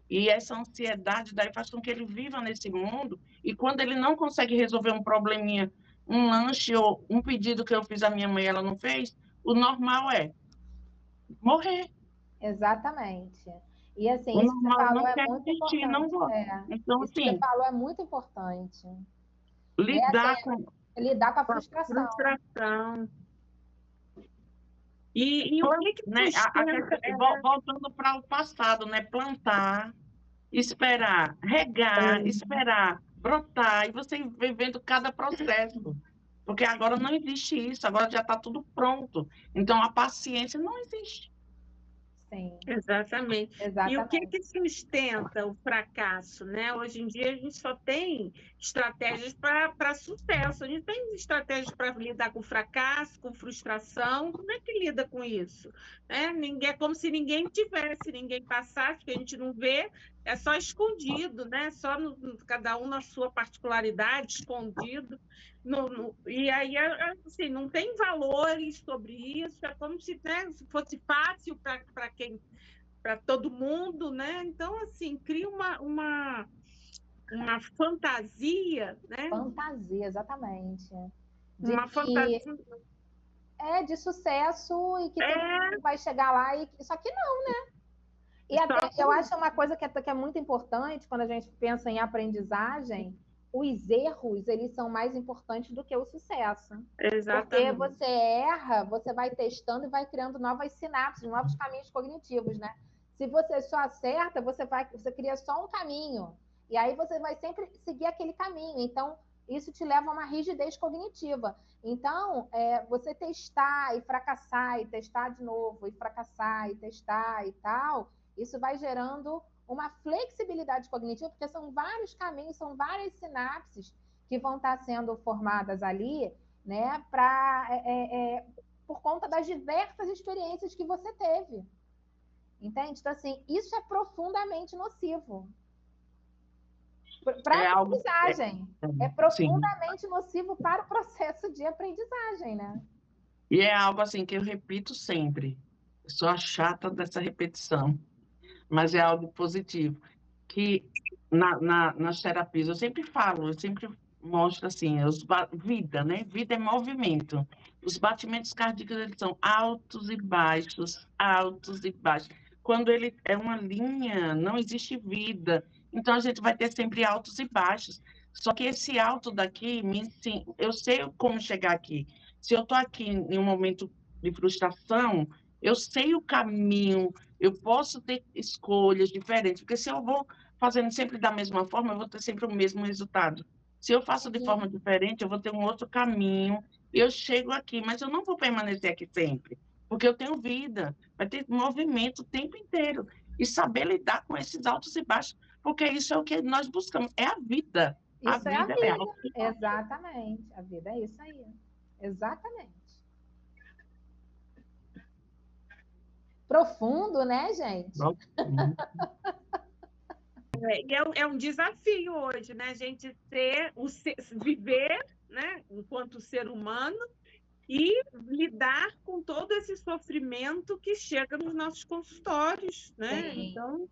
e essa ansiedade daí faz com que ele viva nesse mundo, e quando ele não consegue resolver um probleminha, um lanche ou um pedido que eu fiz à minha mãe e ela não fez, o normal é morrer. Exatamente. E assim, isso que você falou é muito importante. Então, isso que você falou é muito importante. Lidar com a frustração. E o que né, voltando para o passado, né? Plantar, esperar, regar, esperar, brotar, e você vivendo cada processo. Porque agora não existe isso, agora já está tudo pronto. Então, a paciência não existe. Sim. Exatamente. E o que sustenta o fracasso, né? Hoje em dia a gente só tem estratégias para sucesso. A gente tem estratégias para lidar com fracasso, com frustração. Como é que lida com isso? É como se ninguém tivesse, ninguém passasse, que a gente não vê, é só escondido, né? Só cada um na sua particularidade, escondido. E aí, assim, não tem valores sobre isso, é como se, né, se fosse fácil para todo mundo, né? Então, assim, cria uma fantasia, né? Fantasia, exatamente. Fantasia. De sucesso e que todo mundo vai chegar lá, só que não, né? E até, eu acho uma coisa que é muito importante quando a gente pensa em aprendizagem, os erros, eles são mais importantes do que o sucesso. Exatamente. Porque você erra, você vai testando e vai criando novas sinapses, novos caminhos cognitivos, né? Se você só acerta, você cria só um caminho. E aí você vai sempre seguir aquele caminho. Então, isso te leva a uma rigidez cognitiva. Então, você testar e fracassar, e testar de novo, e fracassar, e testar e tal, isso vai gerando uma flexibilidade cognitiva, porque são vários caminhos, são várias sinapses que vão estar sendo formadas ali, né, por conta das diversas experiências que você teve. Entende? Então, assim, isso é profundamente nocivo. Para a algo... aprendizagem. É profundamente nocivo para o processo de aprendizagem, né? E é algo assim que eu repito sempre. Eu sou a chata dessa repetição, mas é algo positivo. Que nas terapias eu sempre falo, eu sempre mostro assim, vida, né? Vida é movimento. Os batimentos cardíacos eles são altos e baixos, altos e baixos. Quando ele é uma linha, não existe vida. Então a gente vai ter sempre altos e baixos. Só que esse alto daqui, eu sei como chegar aqui. Se eu estou aqui em um momento de frustração, eu sei o caminho, eu posso ter escolhas diferentes, porque se eu vou fazendo sempre da mesma forma, eu vou ter sempre o mesmo resultado. Se eu faço de forma diferente, eu vou ter um outro caminho, eu chego aqui, mas eu não vou permanecer aqui sempre, porque eu tenho vida, vai ter movimento o tempo inteiro, e saber lidar com esses altos e baixos, porque isso é o que nós buscamos, é a vida. Isso é a vida, exatamente, a vida é isso aí, exatamente. Profundo, né, gente? É um desafio hoje, né? A gente viver, né, enquanto ser humano e lidar com todo esse sofrimento que chega nos nossos consultórios, né? Sim. Então,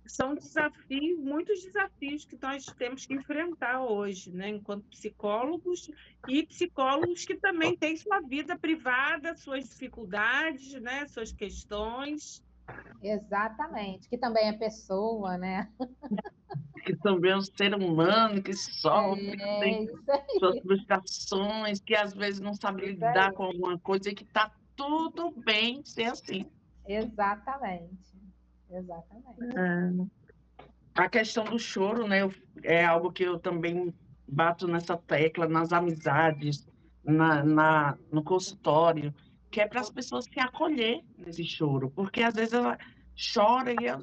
são desafios, muitos desafios que nós temos que enfrentar hoje, né? Enquanto psicólogos e psicólogos que também têm sua vida privada, suas dificuldades, né? Suas questões. Exatamente, que também é pessoa, né? Que também é um ser humano que sofre, que tem suas frustrações, que às vezes não sabe lidar com alguma coisa e que está tudo bem ser assim. Exatamente. Exatamente. A questão do choro, né, é algo que eu também bato nessa tecla nas amizades, no consultório, que é para as pessoas se acolher nesse choro, porque às vezes ela chora e eu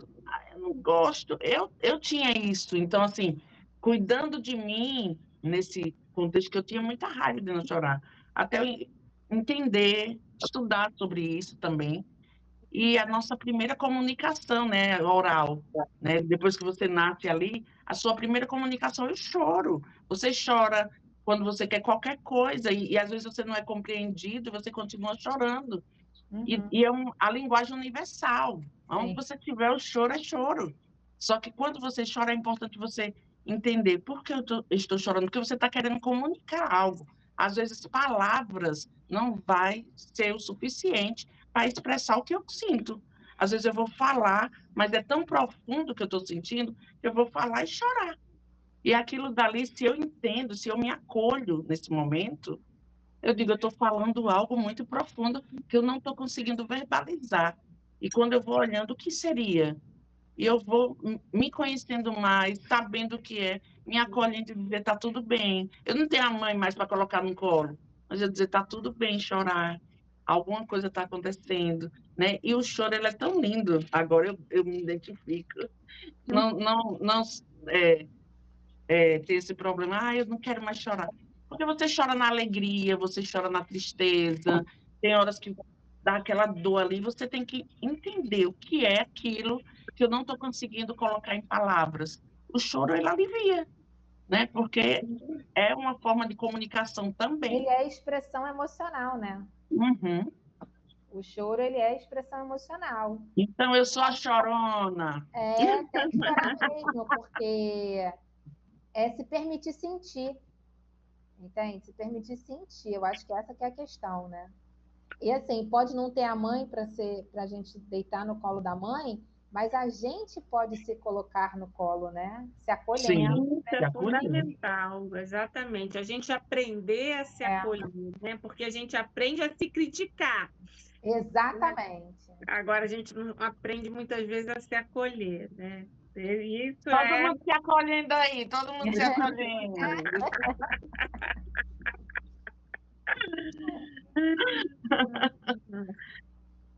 não gosto. Eu tinha isso, então, assim, cuidando de mim, nesse contexto que eu tinha muita raiva de não chorar, até eu entender, estudar sobre isso também, e a nossa primeira comunicação, né, oral, né, depois que você nasce ali, a sua primeira comunicação é o choro. Você chora quando você quer qualquer coisa e às vezes você não é compreendido e você continua chorando. E é a linguagem universal. Onde você tiver o choro, é choro. Só que quando você chora, é importante você entender por que eu estou chorando, porque você está querendo comunicar algo. Às vezes, palavras não vai ser o suficiente para expressar o que eu sinto. Às vezes eu vou falar, mas é tão profundo que eu estou sentindo, que eu vou falar e chorar. E aquilo dali, se eu entendo, se eu me acolho nesse momento, eu digo, eu estou falando algo muito profundo que eu não estou conseguindo verbalizar. E quando eu vou olhando, o que seria? E eu vou me conhecendo mais, sabendo o que é, me acolhendo e dizer, está tudo bem. Eu não tenho a mãe mais para colocar no colo, mas eu dizer, está tudo bem chorar, alguma coisa está acontecendo, né? E o choro, ele é tão lindo, agora eu me identifico. Não ter esse problema, eu não quero mais chorar. Porque você chora na alegria, você chora na tristeza, tem horas que dá aquela dor ali, você tem que entender o que é aquilo que eu não estou conseguindo colocar em palavras. O choro, ele alivia, né? Porque é uma forma de comunicação também. Ele é expressão emocional, né? Uhum. O choro, ele é expressão emocional. Então, eu sou a chorona. Tem que chorar mesmo, porque é se permitir sentir. Entende? Se permitir sentir. Eu acho que essa que é a questão, né? E assim, pode não ter a mãe para a gente deitar no colo da mãe, mas a gente pode se colocar no colo, né? Se acolhendo. Sim, é fundamental, exatamente. A gente aprender a se acolher, né? Porque a gente aprende a se criticar. Exatamente. Agora a gente não aprende muitas vezes a se acolher, né? Isso todo mundo se acolhendo aí, todo mundo se acolhendo.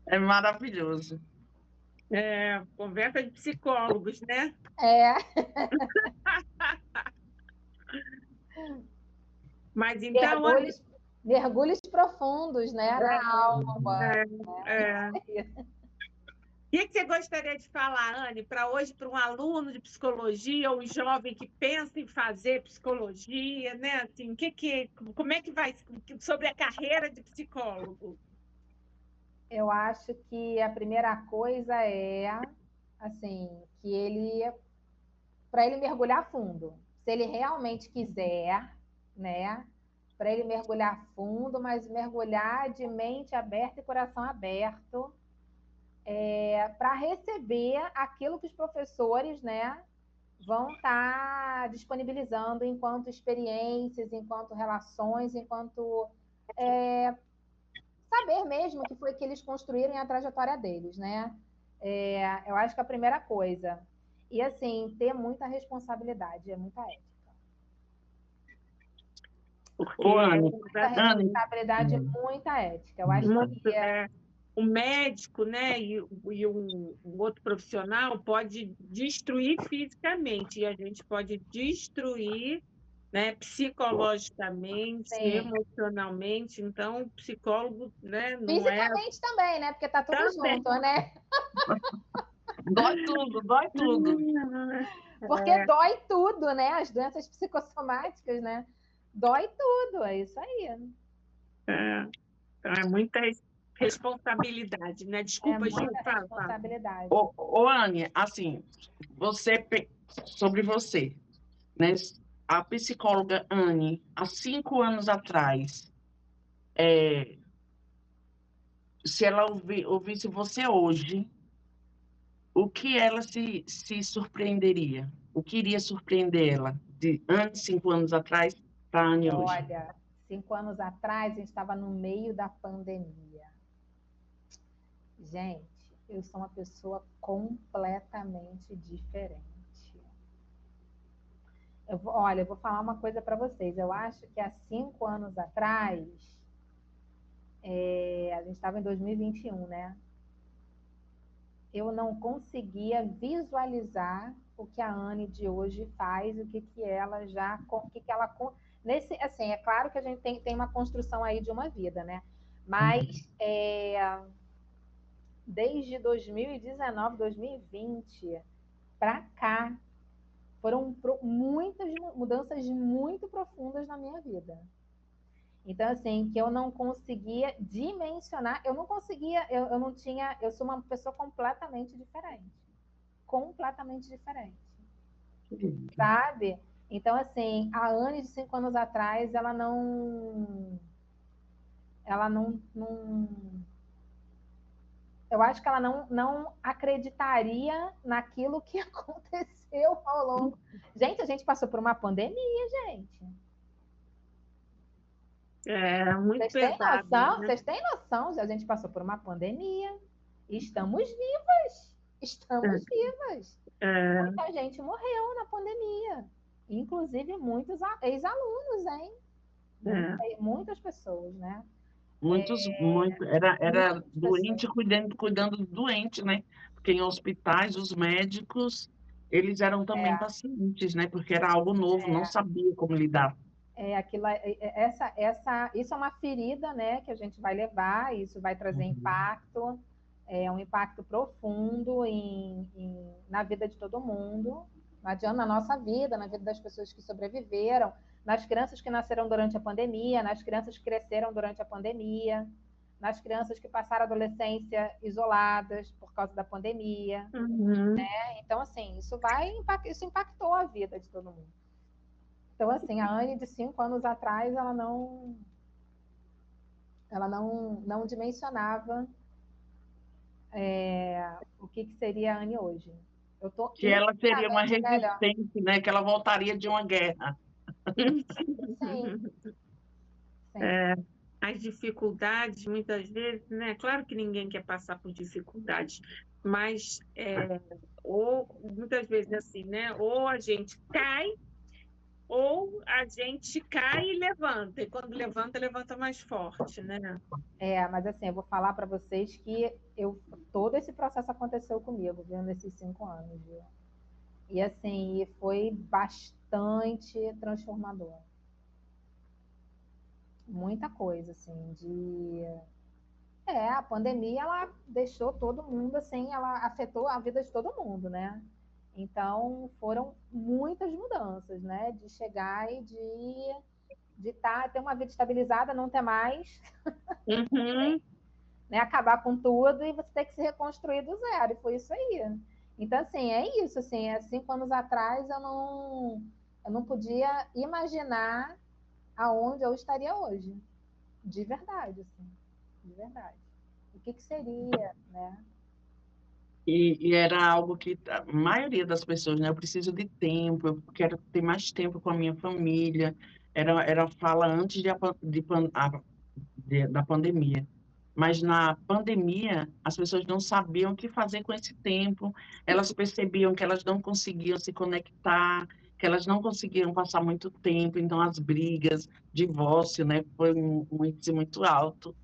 É maravilhoso. Conversa de psicólogos, né? Mas então... Mergulhos profundos, né? Na alma. O que você gostaria de falar, Anne, para hoje, para um aluno de psicologia, ou um jovem que pensa em fazer psicologia, né? Assim, como é que vai sobre a carreira de psicólogo? Eu acho que a primeira coisa é, assim, para ele mergulhar fundo, se ele realmente quiser, né? Para ele mergulhar fundo, mas mergulhar de mente aberta e coração aberto, para receber aquilo que os professores, né, vão estar disponibilizando enquanto experiências, enquanto relações, enquanto saber mesmo que foi que eles construíram a trajetória deles, né? Eu acho que a primeira coisa. E, assim, ter muita responsabilidade, muita ética. Ô, Anne, Muita responsabilidade, muita ética. Eu acho que o médico, né, e um outro profissional pode destruir fisicamente, e a gente pode destruir, né, psicologicamente, sim, emocionalmente. Então, o psicólogo, né, não fisicamente também, né? Porque tá tudo também junto, né? Dói tudo, dói tudo. Porque dói tudo, né? As doenças psicossomáticas, né? Dói tudo, é isso aí. Então, é muita responsabilidade, né? Desculpa, Gil, responsabilidade. Ô, Anne, assim, sobre você, né? A psicóloga Anne, há 5 anos atrás, se ela ouvisse você hoje, o que ela se surpreenderia? O que iria surpreender ela de antes, 5 anos atrás, para a Anne hoje? Olha, 5 anos atrás, a gente estava no meio da pandemia. Gente, eu sou uma pessoa completamente diferente. Olha, eu vou falar uma coisa para vocês. Eu acho que há 5 anos atrás, a gente estava em 2021, né? Eu não conseguia visualizar o que a Anne de hoje faz, o que ela já, nesse, assim, é claro que a gente tem uma construção aí de uma vida, né? Mas desde 2019, 2020 para cá, foram muitas mudanças muito profundas na minha vida. Então, assim, que eu não conseguia dimensionar, eu não tinha, eu sou uma pessoa completamente diferente. Completamente diferente. Sabe? Então, assim, a Anne de 5 anos atrás, ela não, eu acho que ela não acreditaria naquilo que aconteceu ao longo. Gente, a gente passou por uma pandemia, gente. Muito pesado. Vocês têm noção? A gente passou por uma pandemia. Estamos vivas. Estamos vivas. Muita gente morreu na pandemia. Inclusive muitos ex-alunos, hein? Muitas pessoas, né? Era doente cuidando do doente, né? Porque em hospitais, os médicos, eles eram também pacientes, né? Porque era algo novo, não sabia como lidar. Isso é uma ferida, né? Que a gente vai levar, isso vai trazer impacto, um impacto profundo na vida de todo mundo, não adianta, na nossa vida, na vida das pessoas que sobreviveram, nas crianças que nasceram durante a pandemia, nas crianças que cresceram durante a pandemia, nas crianças que passaram a adolescência isoladas por causa da pandemia. Né? Então, assim, isso impactou a vida de todo mundo. Então, assim, a Anne de 5 anos atrás, ela não dimensionava o que seria a Anne hoje. Que ela seria uma resistente, né? Que ela voltaria de uma guerra. Sim. As dificuldades, muitas vezes, né? Claro que ninguém quer passar por dificuldades, mas ou muitas vezes assim, né? Ou a gente cai, ou a gente cai e levanta. E quando levanta, levanta mais forte, né? Mas assim, eu vou falar para vocês que todo esse processo aconteceu comigo, viu, nesses 5 anos, viu? E assim, foi bastante transformador. Muita coisa, assim, A pandemia, ela deixou todo mundo assim, ela afetou a vida de todo mundo, né? Então, foram muitas mudanças, né? De chegar e ter uma vida estabilizada, não ter mais, Uhum. né? Acabar com tudo e você ter que se reconstruir do zero. E foi isso aí. Então, assim, é isso. Assim, há 5 anos atrás, eu não podia imaginar aonde eu estaria hoje. De verdade, assim. De verdade. O que seria, né? E era algo que a maioria das pessoas, né? Eu preciso de tempo, eu quero ter mais tempo com a minha família. Era fala antes da pandemia. Mas na pandemia, as pessoas não sabiam o que fazer com esse tempo, elas percebiam que elas não conseguiam se conectar, que elas não conseguiam passar muito tempo, então as brigas, divórcio, né? Foi um índice muito alto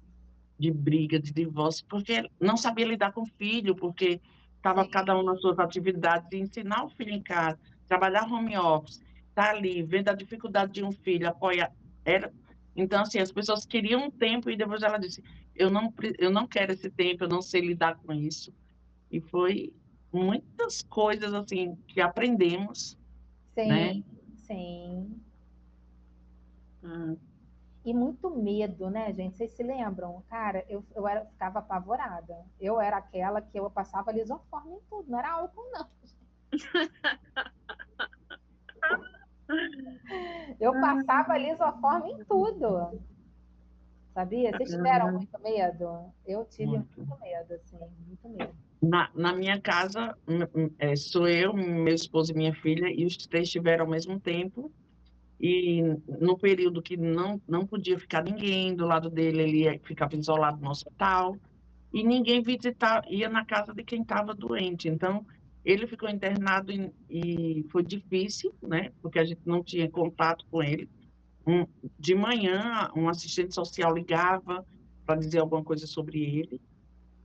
de briga, de divórcio, porque não sabia lidar com o filho, porque estava cada um nas suas atividades, e ensinar o filho em casa, trabalhar home office, estar ali, vendo a dificuldade de um filho, apoiar. Então, assim, as pessoas queriam um tempo e depois ela disse, eu não quero esse tempo, eu não sei lidar com isso. E foi muitas coisas, assim, que aprendemos, né? Sim, sim. Ah, E muito medo, né, gente? Vocês se lembram? Cara, ficava apavorada. Eu era aquela que eu passava lisoforme em tudo, não era álcool, não. Eu passava lisoforme em tudo, sabia? Vocês tiveram muito medo? Eu tive muito. muito medo, assim, muito medo. Na minha casa, sou eu, meu esposo e minha filha, e os três tiveram ao mesmo tempo. E no período que não podia ficar ninguém do lado dele, ficava isolado no hospital. E ninguém ia na casa de quem estava doente. Então, ele ficou internado e foi difícil, né? Porque a gente não tinha contato com ele. Um, de manhã, um assistente social ligava para dizer alguma coisa sobre ele.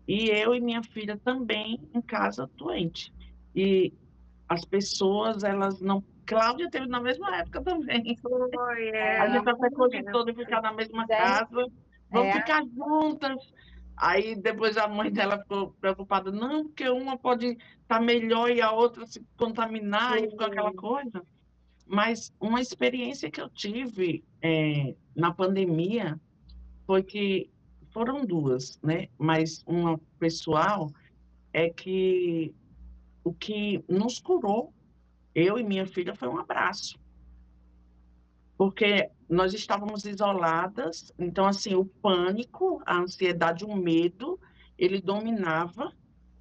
E eu e minha filha também em casa doente. E as pessoas, elas não. Cláudia teve na mesma época também. Foi, A gente até cogitou de ficar na mesma Gente, casa, vamos ficar juntas. Aí depois a mãe dela ficou preocupada, não, porque uma pode estar melhor e a outra se contaminar e ficou aquela coisa. Mas uma experiência que eu tive na pandemia foi que foram duas, né? Mas uma pessoal é que o que nos curou, eu e minha filha, foi um abraço. Porque nós estávamos isoladas, então, assim, o pânico, a ansiedade, o medo, ele dominava.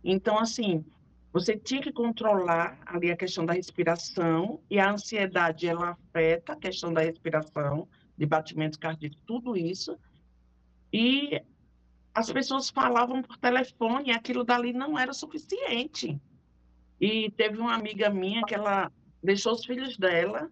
Então, assim, você tinha que controlar ali a questão da respiração, e a ansiedade, ela afeta a questão da respiração, de batimentos cardíacos, tudo isso. E as pessoas falavam por telefone, e aquilo dali não era suficiente. E teve uma amiga minha que ela deixou os filhos dela,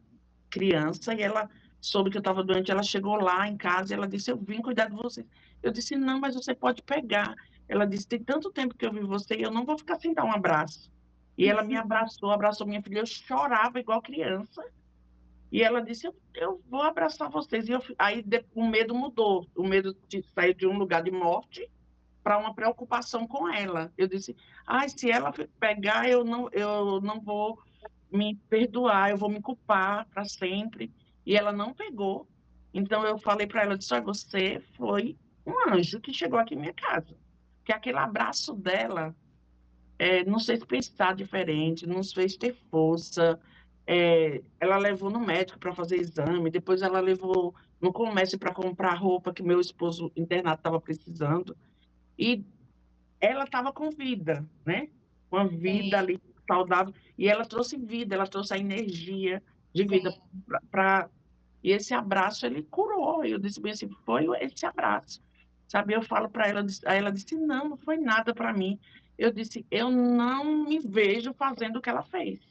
criança, e ela soube que eu estava doente, ela chegou lá em casa e ela disse, eu vim cuidar de você. Eu disse, não, mas você pode pegar. Ela disse, tem tanto tempo que eu vi você e eu não vou ficar sem dar um abraço. E ela me abraçou, abraçou minha filha, eu chorava igual criança. E ela disse, eu vou abraçar vocês. E o medo mudou, o medo saiu de um lugar de morte para uma preocupação com ela. Eu disse, se ela pegar, eu não vou me perdoar, eu vou me culpar para sempre. E ela não pegou. Então eu falei para ela, disse, você foi um anjo que chegou aqui em minha casa. Que aquele abraço dela nos fez pensar diferente, nos fez ter força. Ela levou no médico para fazer exame, depois ela levou no comércio para comprar roupa que meu esposo internado estava precisando. E ela estava com vida, né? Uma vida ali saudável. E ela trouxe vida, ela trouxe a energia de vida para. E esse abraço, ele curou. Eu disse bem assim, foi esse abraço. Sabe, eu falo para ela, aí ela disse, não, não foi nada para mim. Eu disse, eu não me vejo fazendo o que ela fez.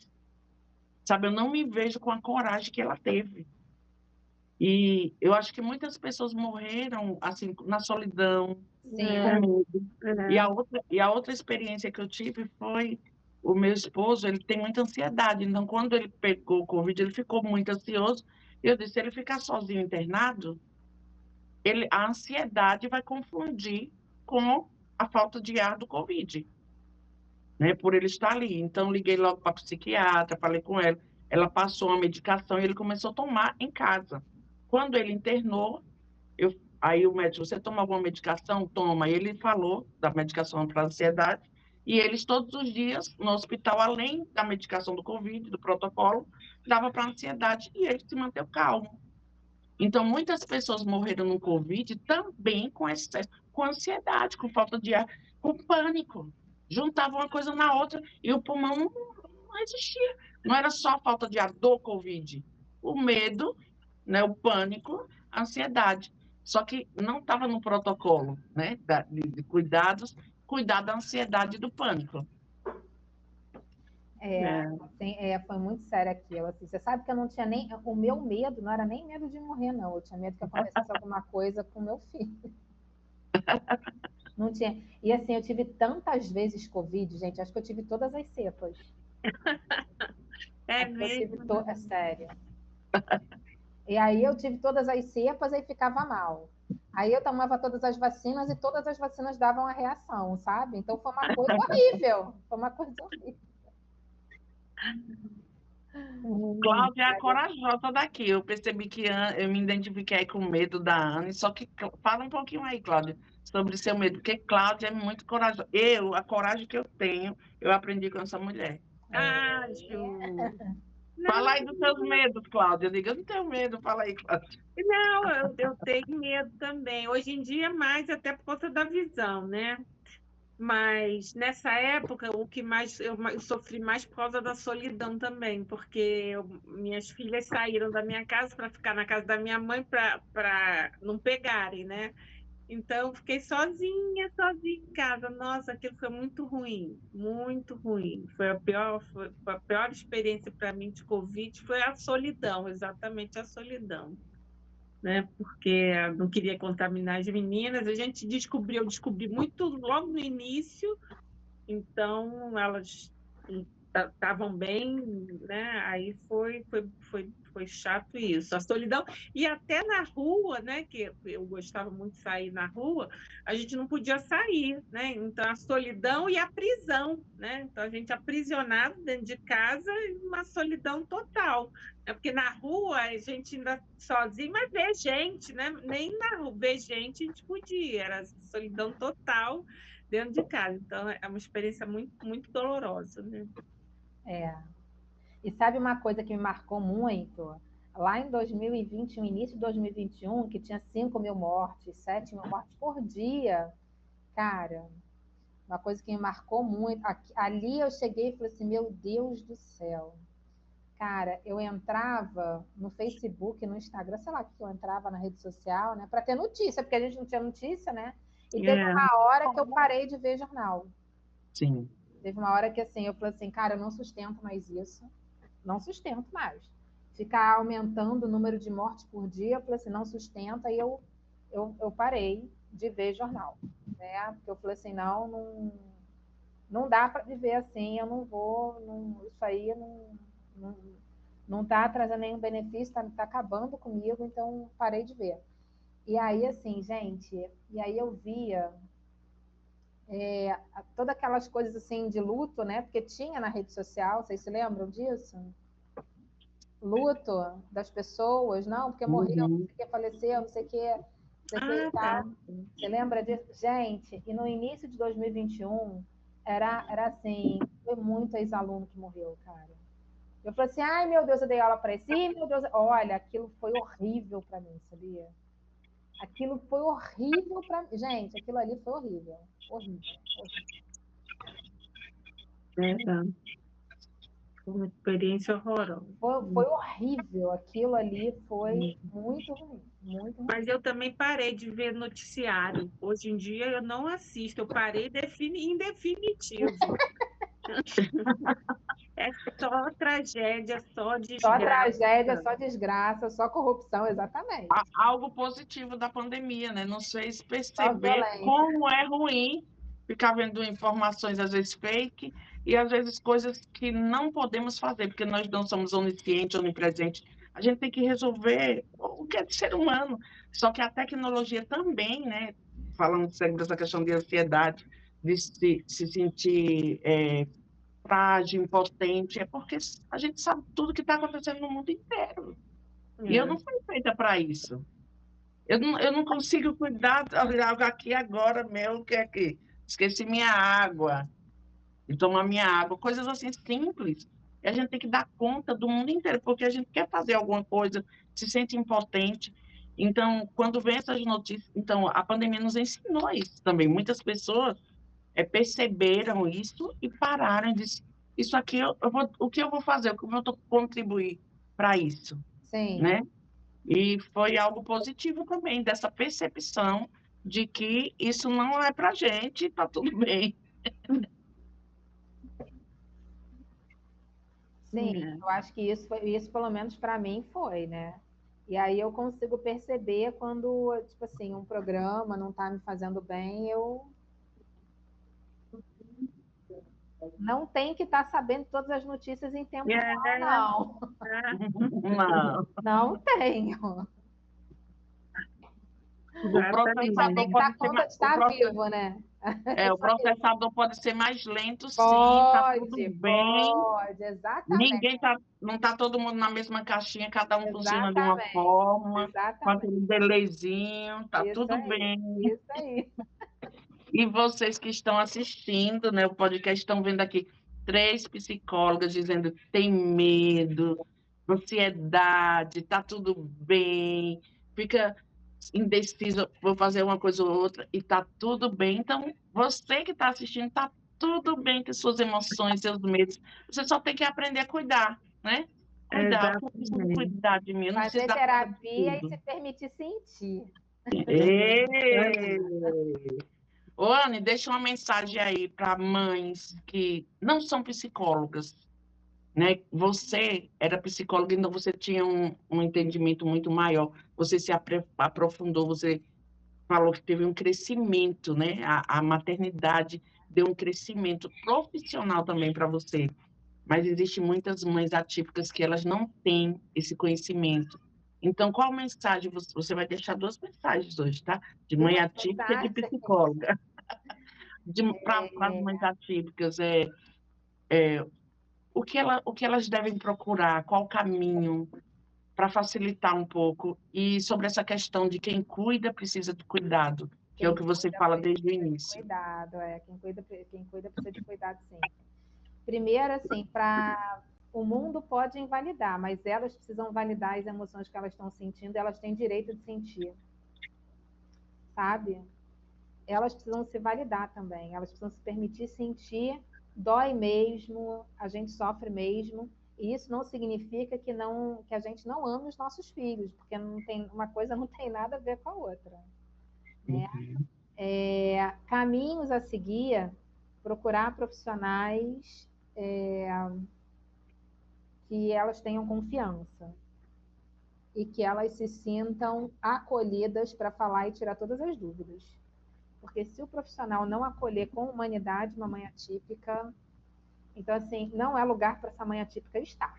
Sabe, eu não me vejo com a coragem que ela teve. E eu acho que muitas pessoas morreram, assim, na solidão, com medo. E a outra experiência que eu tive foi o meu esposo, ele tem muita ansiedade. Então, quando ele pegou o Covid, ele ficou muito ansioso. Eu disse, se ele ficar sozinho internado, a ansiedade vai confundir com a falta de ar do Covid, né? Por ele estar ali. Então, liguei logo para a psiquiatra, falei com ela. Ela passou uma medicação e ele começou a tomar em casa. Quando ele internou, aí o médico, você toma alguma medicação? Toma. E ele falou da medicação para ansiedade. E eles, todos os dias, no hospital, além da medicação do Covid, do protocolo, dava para ansiedade. E ele se manteve calmo. Então, muitas pessoas morreram no Covid também com excesso, com ansiedade, com falta de ar, com pânico. Juntavam uma coisa na outra e o pulmão não existia. Não era só a falta de ar do Covid. O medo, né, o pânico, a ansiedade. Só que não estava no protocolo, né, de cuidados, cuidar da ansiedade e do pânico. Foi muito sério aquilo. Assim, você sabe que eu não tinha nem... O meu medo não era nem medo de morrer, não. Eu tinha medo que acontecesse alguma coisa com meu filho. Não tinha. E assim, eu tive tantas vezes Covid, gente. Acho que eu tive todas as cepas. É mesmo? É sério. E aí eu tive todas as cepas e ficava mal. Aí eu tomava todas as vacinas e todas as vacinas davam a reação, sabe? Então foi uma coisa horrível. Foi uma coisa horrível. Cláudia é a corajosa daqui. Eu percebi que eu me identifiquei com o medo da Anne, só que fala um pouquinho aí, Cláudia, sobre seu medo, porque Cláudia é muito corajosa. A coragem que eu tenho, eu aprendi com essa mulher. Ah, Ju. Fala aí dos seus medos, Cláudia. Diga, eu não tenho medo, fala aí, Cláudia. Não, eu tenho medo também. Hoje em dia, mais até por conta da visão, né? Mas nessa época, o que mais eu sofri mais por causa da solidão também, porque minhas filhas saíram da minha casa para ficar na casa da minha mãe para não pegarem, né? Então, eu fiquei sozinha em casa. Nossa, aquilo foi muito ruim, muito ruim. Foi a pior experiência para mim de Covid, foi a solidão, exatamente a solidão. Né? Porque eu não queria contaminar as meninas. Eu descobri muito logo no início, então elas estavam bem, né? Aí foi chato isso, a solidão. E até na rua, né? Que eu gostava muito de sair na rua, a gente não podia sair, né? Então a solidão e a prisão, né? Então a gente aprisionado dentro de casa e uma solidão total. Porque na rua a gente ainda sozinho, mas vê gente, né? Nem na rua ver gente a gente podia, era solidão total dentro de casa. Então é uma experiência muito, muito dolorosa, né? E sabe uma coisa que me marcou muito? Lá em 2021, início de 2021, que tinha 5.000 mortes, 7.000 mortes por dia, cara, uma coisa que me marcou muito. Ali eu cheguei e falei assim, meu Deus do céu. Cara, eu entrava no Facebook, no Instagram, sei lá, que eu entrava na rede social, né? Para ter notícia, porque a gente não tinha notícia, né? E teve uma hora que eu parei de ver jornal. Sim. Teve uma hora que assim, eu falei assim, cara, eu não sustento mais isso. Não sustento mais. Ficar aumentando o número de mortes por dia, eu falei assim, não sustenta. E eu parei de ver jornal. Né? Porque eu falei assim, não dá para viver assim, eu não vou, isso aí não está trazendo nenhum benefício, está acabando comigo, então parei de ver. E aí, assim, gente, e aí eu via todas aquelas coisas assim de luto, né? Porque tinha na rede social, vocês se lembram disso? Luto das pessoas, não, porque morreu, não sei o que, faleceu, não sei o que, e tal. Você lembra disso? Gente, e no início de 2021, era assim, foi muito ex-aluno que morreu, cara. Eu falei assim, ai meu Deus, eu dei aula para isso. Ih, meu Deus, olha, aquilo foi horrível para mim, sabia? Aquilo foi horrível para mim. Gente, aquilo ali foi horrível. Horrível. Foi uma experiência horrorosa. Foi horrível. Aquilo ali foi muito ruim. Muito ruim. Mas eu também parei de ver noticiário. Hoje em dia eu não assisto. Eu parei em definitivo. É só tragédia, só desgraça. Só tragédia, só desgraça, só corrupção, exatamente. Algo positivo da pandemia, né? Nos fez perceber como é ruim ficar vendo informações, às vezes fake, e às vezes coisas que não podemos fazer, porque nós não somos oniscientes, onipresentes. A gente tem que resolver o que é de ser humano. Só que a tecnologia também, né? falando sobre essa questão de ansiedade, de se sentir frágil, impotente, é porque a gente sabe tudo que está acontecendo no mundo inteiro. E eu não fui feita para isso. Eu não consigo cuidar de algo aqui agora, meu, que é que esqueci minha água, e tomar minha água, coisas assim simples. E a gente tem que dar conta do mundo inteiro, porque a gente quer fazer alguma coisa, se sente impotente. Então, quando vem essas notícias, então a pandemia nos ensinou isso também. Muitas pessoas perceberam isso e pararam de dizer, isso aqui, o que eu vou fazer, o que eu vou contribuir para isso, Sim. né? E foi algo positivo também, dessa percepção de que isso não é para a gente, está tudo bem. Sim, eu acho que isso pelo menos para mim foi, né? E aí eu consigo perceber quando, tipo assim, um programa não está me fazendo bem, eu não tenho que estar sabendo todas as notícias em tempo real, não. Não tenho. O processador tem que dar conta de estar vivo, né? O processador pode ser mais lento, sim, tá tudo bem. Pode, exatamente. Não está todo mundo na mesma caixinha, cada um funciona de uma Exatamente. forma, Exatamente. com aquele delayzinho, tá Isso tudo aí, bem. Isso aí. E vocês que estão assistindo, né, o podcast, estão vendo aqui 3 psicólogas dizendo que tem medo, ansiedade, tá tudo bem, fica indeciso, vou fazer uma coisa ou outra, e tá tudo bem. Então, você que está assistindo, tá tudo bem com suas emoções, seus medos. Você só tem que aprender a cuidar, né? Cuidar, eu preciso cuidar de mim. Eu não Fazer preciso terapia e se permitir sentir. Ô, Anne, deixa uma mensagem aí para mães que não são psicólogas, né? Você era psicóloga, então você tinha um entendimento muito maior. Você se aprofundou, você falou que teve um crescimento, né? A maternidade deu um crescimento profissional também para você. Mas existem muitas mães atípicas que elas não têm esse conhecimento. Então, qual mensagem você vai deixar 2 mensagens hoje, tá? De mãe atípica e de psicóloga. Para as mães atípicas, o que elas devem procurar, qual o caminho para facilitar um pouco, e sobre essa questão de quem cuida precisa de cuidado, que é o que você fala desde o início. Cuidado, quem cuida precisa de cuidado sempre. Primeiro, assim, o mundo pode invalidar, mas elas precisam validar as emoções que elas estão sentindo, elas têm direito de sentir, sabe? Elas precisam se validar também, elas precisam se permitir sentir, dói mesmo, a gente sofre mesmo, e isso não significa que a gente não ame os nossos filhos, porque uma coisa não tem nada a ver com a outra. Né? Caminhos a seguir, procurar profissionais que elas tenham confiança e que elas se sintam acolhidas para falar e tirar todas as dúvidas. Porque se o profissional não acolher com humanidade uma mãe atípica, então, assim, não é lugar para essa mãe atípica estar.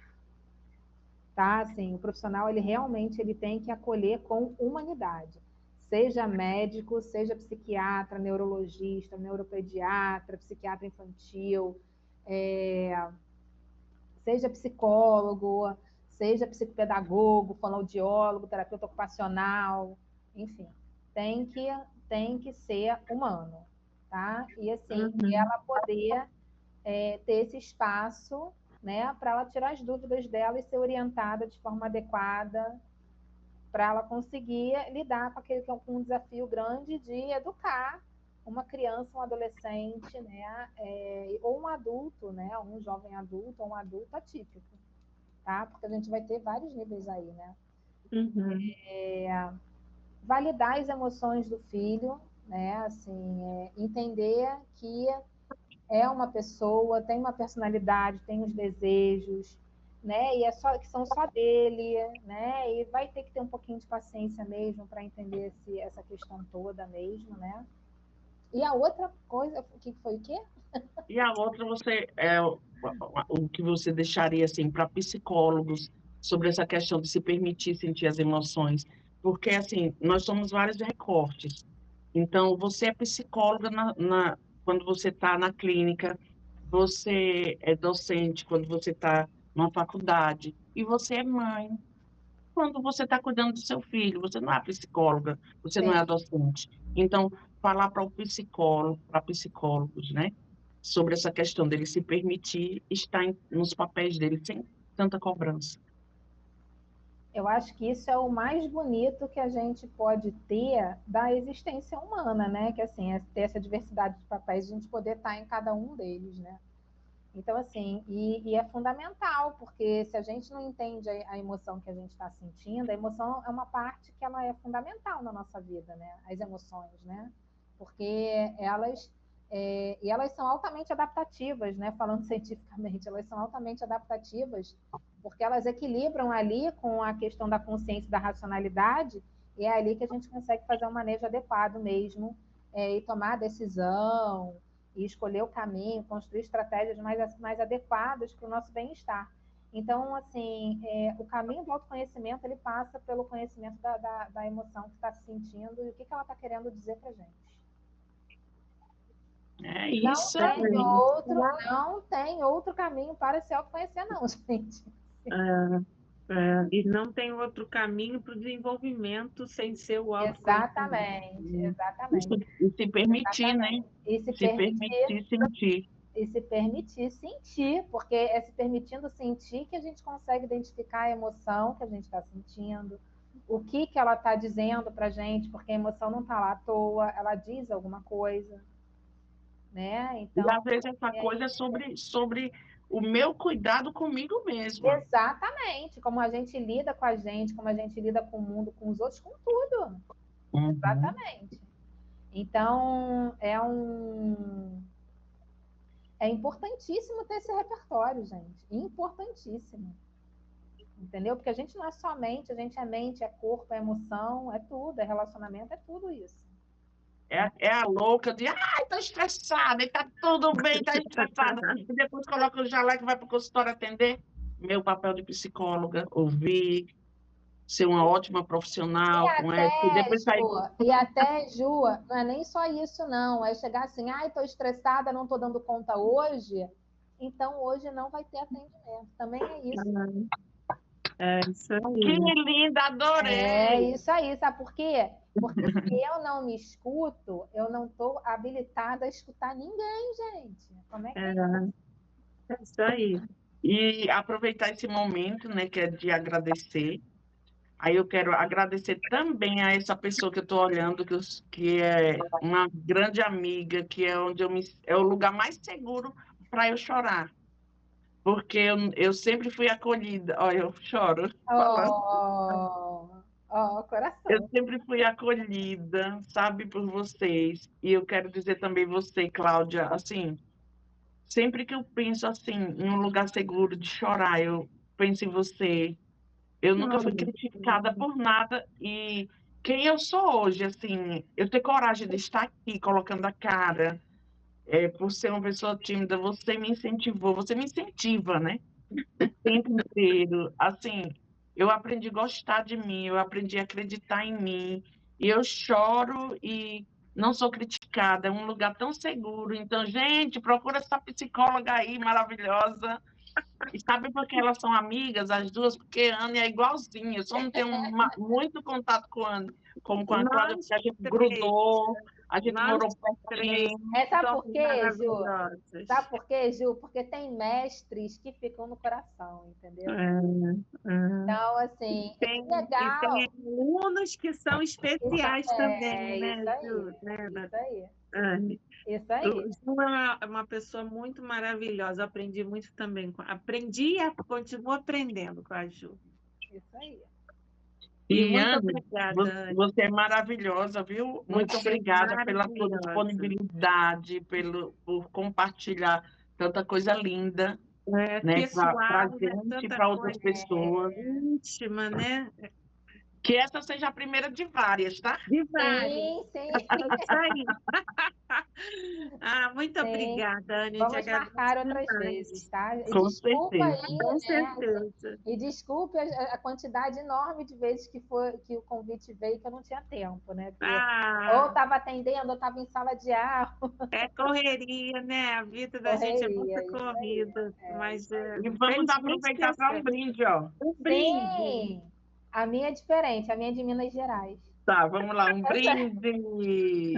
Tá? Assim, o profissional, ele realmente tem que acolher com humanidade. Seja médico, seja psiquiatra, neurologista, neuropediatra, psiquiatra infantil, seja psicólogo, seja psicopedagogo, fonoaudiólogo, terapeuta ocupacional, enfim, tem que ser humano, tá? E assim, ela poder ter esse espaço, né, para ela tirar as dúvidas dela e ser orientada de forma adequada para ela conseguir lidar com um desafio grande de educar uma criança, um adolescente, né, ou um adulto, né, um jovem adulto ou um adulto atípico, tá? Porque a gente vai ter vários níveis aí, né? Validar as emoções do filho, né, assim, entender que é uma pessoa, tem uma personalidade, tem os desejos, né? E que são só dele, né? E vai ter que ter um pouquinho de paciência mesmo para entender essa questão toda mesmo, né? E a outra coisa, o que foi o quê? E a outra, o que você deixaria assim para psicólogos sobre essa questão de se permitir sentir as emoções? Porque assim, nós somos vários recortes. Então, você é psicóloga quando você está na clínica, você é docente quando você está numa faculdade, e você é mãe quando você está cuidando do seu filho. Você não é psicóloga, você não é Sim. docente. Então, falar para o psicólogo, para psicólogos, né, sobre essa questão dele se permitir estar nos papéis dele sem tanta cobrança. Eu acho que isso é o mais bonito que a gente pode ter da existência humana, né? Que assim, é ter essa diversidade de papéis, a gente poder estar em cada um deles, né? Então, assim, e é fundamental, porque se a gente não entende a emoção que a gente está sentindo, a emoção é uma parte que ela é fundamental na nossa vida, né? As emoções, né? Porque e elas são altamente adaptativas, né? Falando cientificamente, elas são altamente adaptativas, porque elas equilibram ali com a questão da consciência e da racionalidade, e é ali que a gente consegue fazer um manejo adequado mesmo, e tomar a decisão, e escolher o caminho, construir estratégias mais adequadas para o nosso bem-estar. Então, assim, o caminho do autoconhecimento, ele passa pelo conhecimento da emoção que está se sentindo e o que ela está querendo dizer para a gente. É isso aí. Não tem outro caminho para se autoconhecer, não, gente. E não tem outro caminho para o desenvolvimento sem ser o autoconhecimento. Exatamente. E se permitir, né? E se permitir sentir. E se permitir sentir, porque é se permitindo sentir que a gente consegue identificar a emoção que a gente está sentindo, o que ela está dizendo para a gente, porque a emoção não está lá à toa, ela diz alguma coisa. Né? Então, e às vezes essa coisa é sobre o meu cuidado comigo mesmo. Exatamente, como a gente lida com a gente, como a gente lida com o mundo, com os outros, com tudo. Uhum. Exatamente. Então, é importantíssimo ter esse repertório, gente. Importantíssimo. Entendeu? Porque a gente não é só mente, a gente é mente, é corpo, é emoção, é tudo, é relacionamento, é tudo isso. É a louca de, tô estressada, e tá tudo bem, tá estressada. E depois coloca o jaleco e vai pro consultório atender. Meu papel de psicóloga, ouvir, ser uma ótima profissional com ela. E até, Ju, não é nem só isso, não. É chegar assim, tô estressada, não tô dando conta hoje, então hoje não vai ter atendimento. Também é isso. É isso aí. Que linda, adorei! É isso aí, sabe por quê? Porque se eu não me escuto, eu não estou habilitada a escutar ninguém, gente. Como é que é isso? É isso aí. E aproveitar esse momento, né, que é de agradecer. Aí eu quero agradecer também a essa pessoa que eu estou olhando, que é uma grande amiga, que é onde é o lugar mais seguro para eu chorar. Porque eu sempre fui acolhida. Olha, eu choro. Coração. Eu sempre fui acolhida, sabe, por vocês. E eu quero dizer também você, Cláudia, assim, sempre que eu penso assim, em um lugar seguro de chorar, eu penso em você. Eu nunca fui criticada por nada. E quem eu sou hoje, assim, eu ter coragem de estar aqui colocando a cara, por ser uma pessoa tímida, você me incentivou, você me incentiva, né? O tempo inteiro. Assim, eu aprendi a gostar de mim, eu aprendi a acreditar em mim. E eu choro e não sou criticada. É um lugar tão seguro. Então, gente, procura essa psicóloga aí, maravilhosa. E sabe por que elas são amigas, as duas? Porque a Anne é igualzinha. Eu só não tenho muito contato com a Anne, como com a Cláudia, porque a gente grudou, a gente morou pertinho. Sabe por quê, Ju? Sabe por quê, Ju? Porque tem mestres que ficam no coração, entendeu? Então, assim, é legal. E tem alunos que são especiais também, né, Ju? Isso aí. Isso aí. Ju é uma pessoa muito maravilhosa. Aprendi muito também. Aprendi e continuo aprendendo com a Ju. Isso aí. E muito obrigada, você é maravilhosa, viu? Muito obrigada pela sua disponibilidade, por compartilhar tanta coisa linda, né? Pessoal, para a gente e para outras pessoas. Íntima, né? Que essa seja a primeira de várias, tá? De várias. Sim, sim. É isso aí. Muito Sim. obrigada, Anny. Vamos marcar outras vezes, tá? E Com desculpa certeza. aí, Com né? certeza. E desculpe a quantidade enorme de vezes que o convite veio que eu não tinha tempo, né? Porque ou estava atendendo, ou estava em sala de aula. É correria, né? A vida da gente é muito Correria, isso aí. corrida. Mas E vamos aproveitar para um brinde, ó. Um brinde. Sim, a minha é diferente, a minha é de Minas Gerais. Tá, vamos lá, um brinde.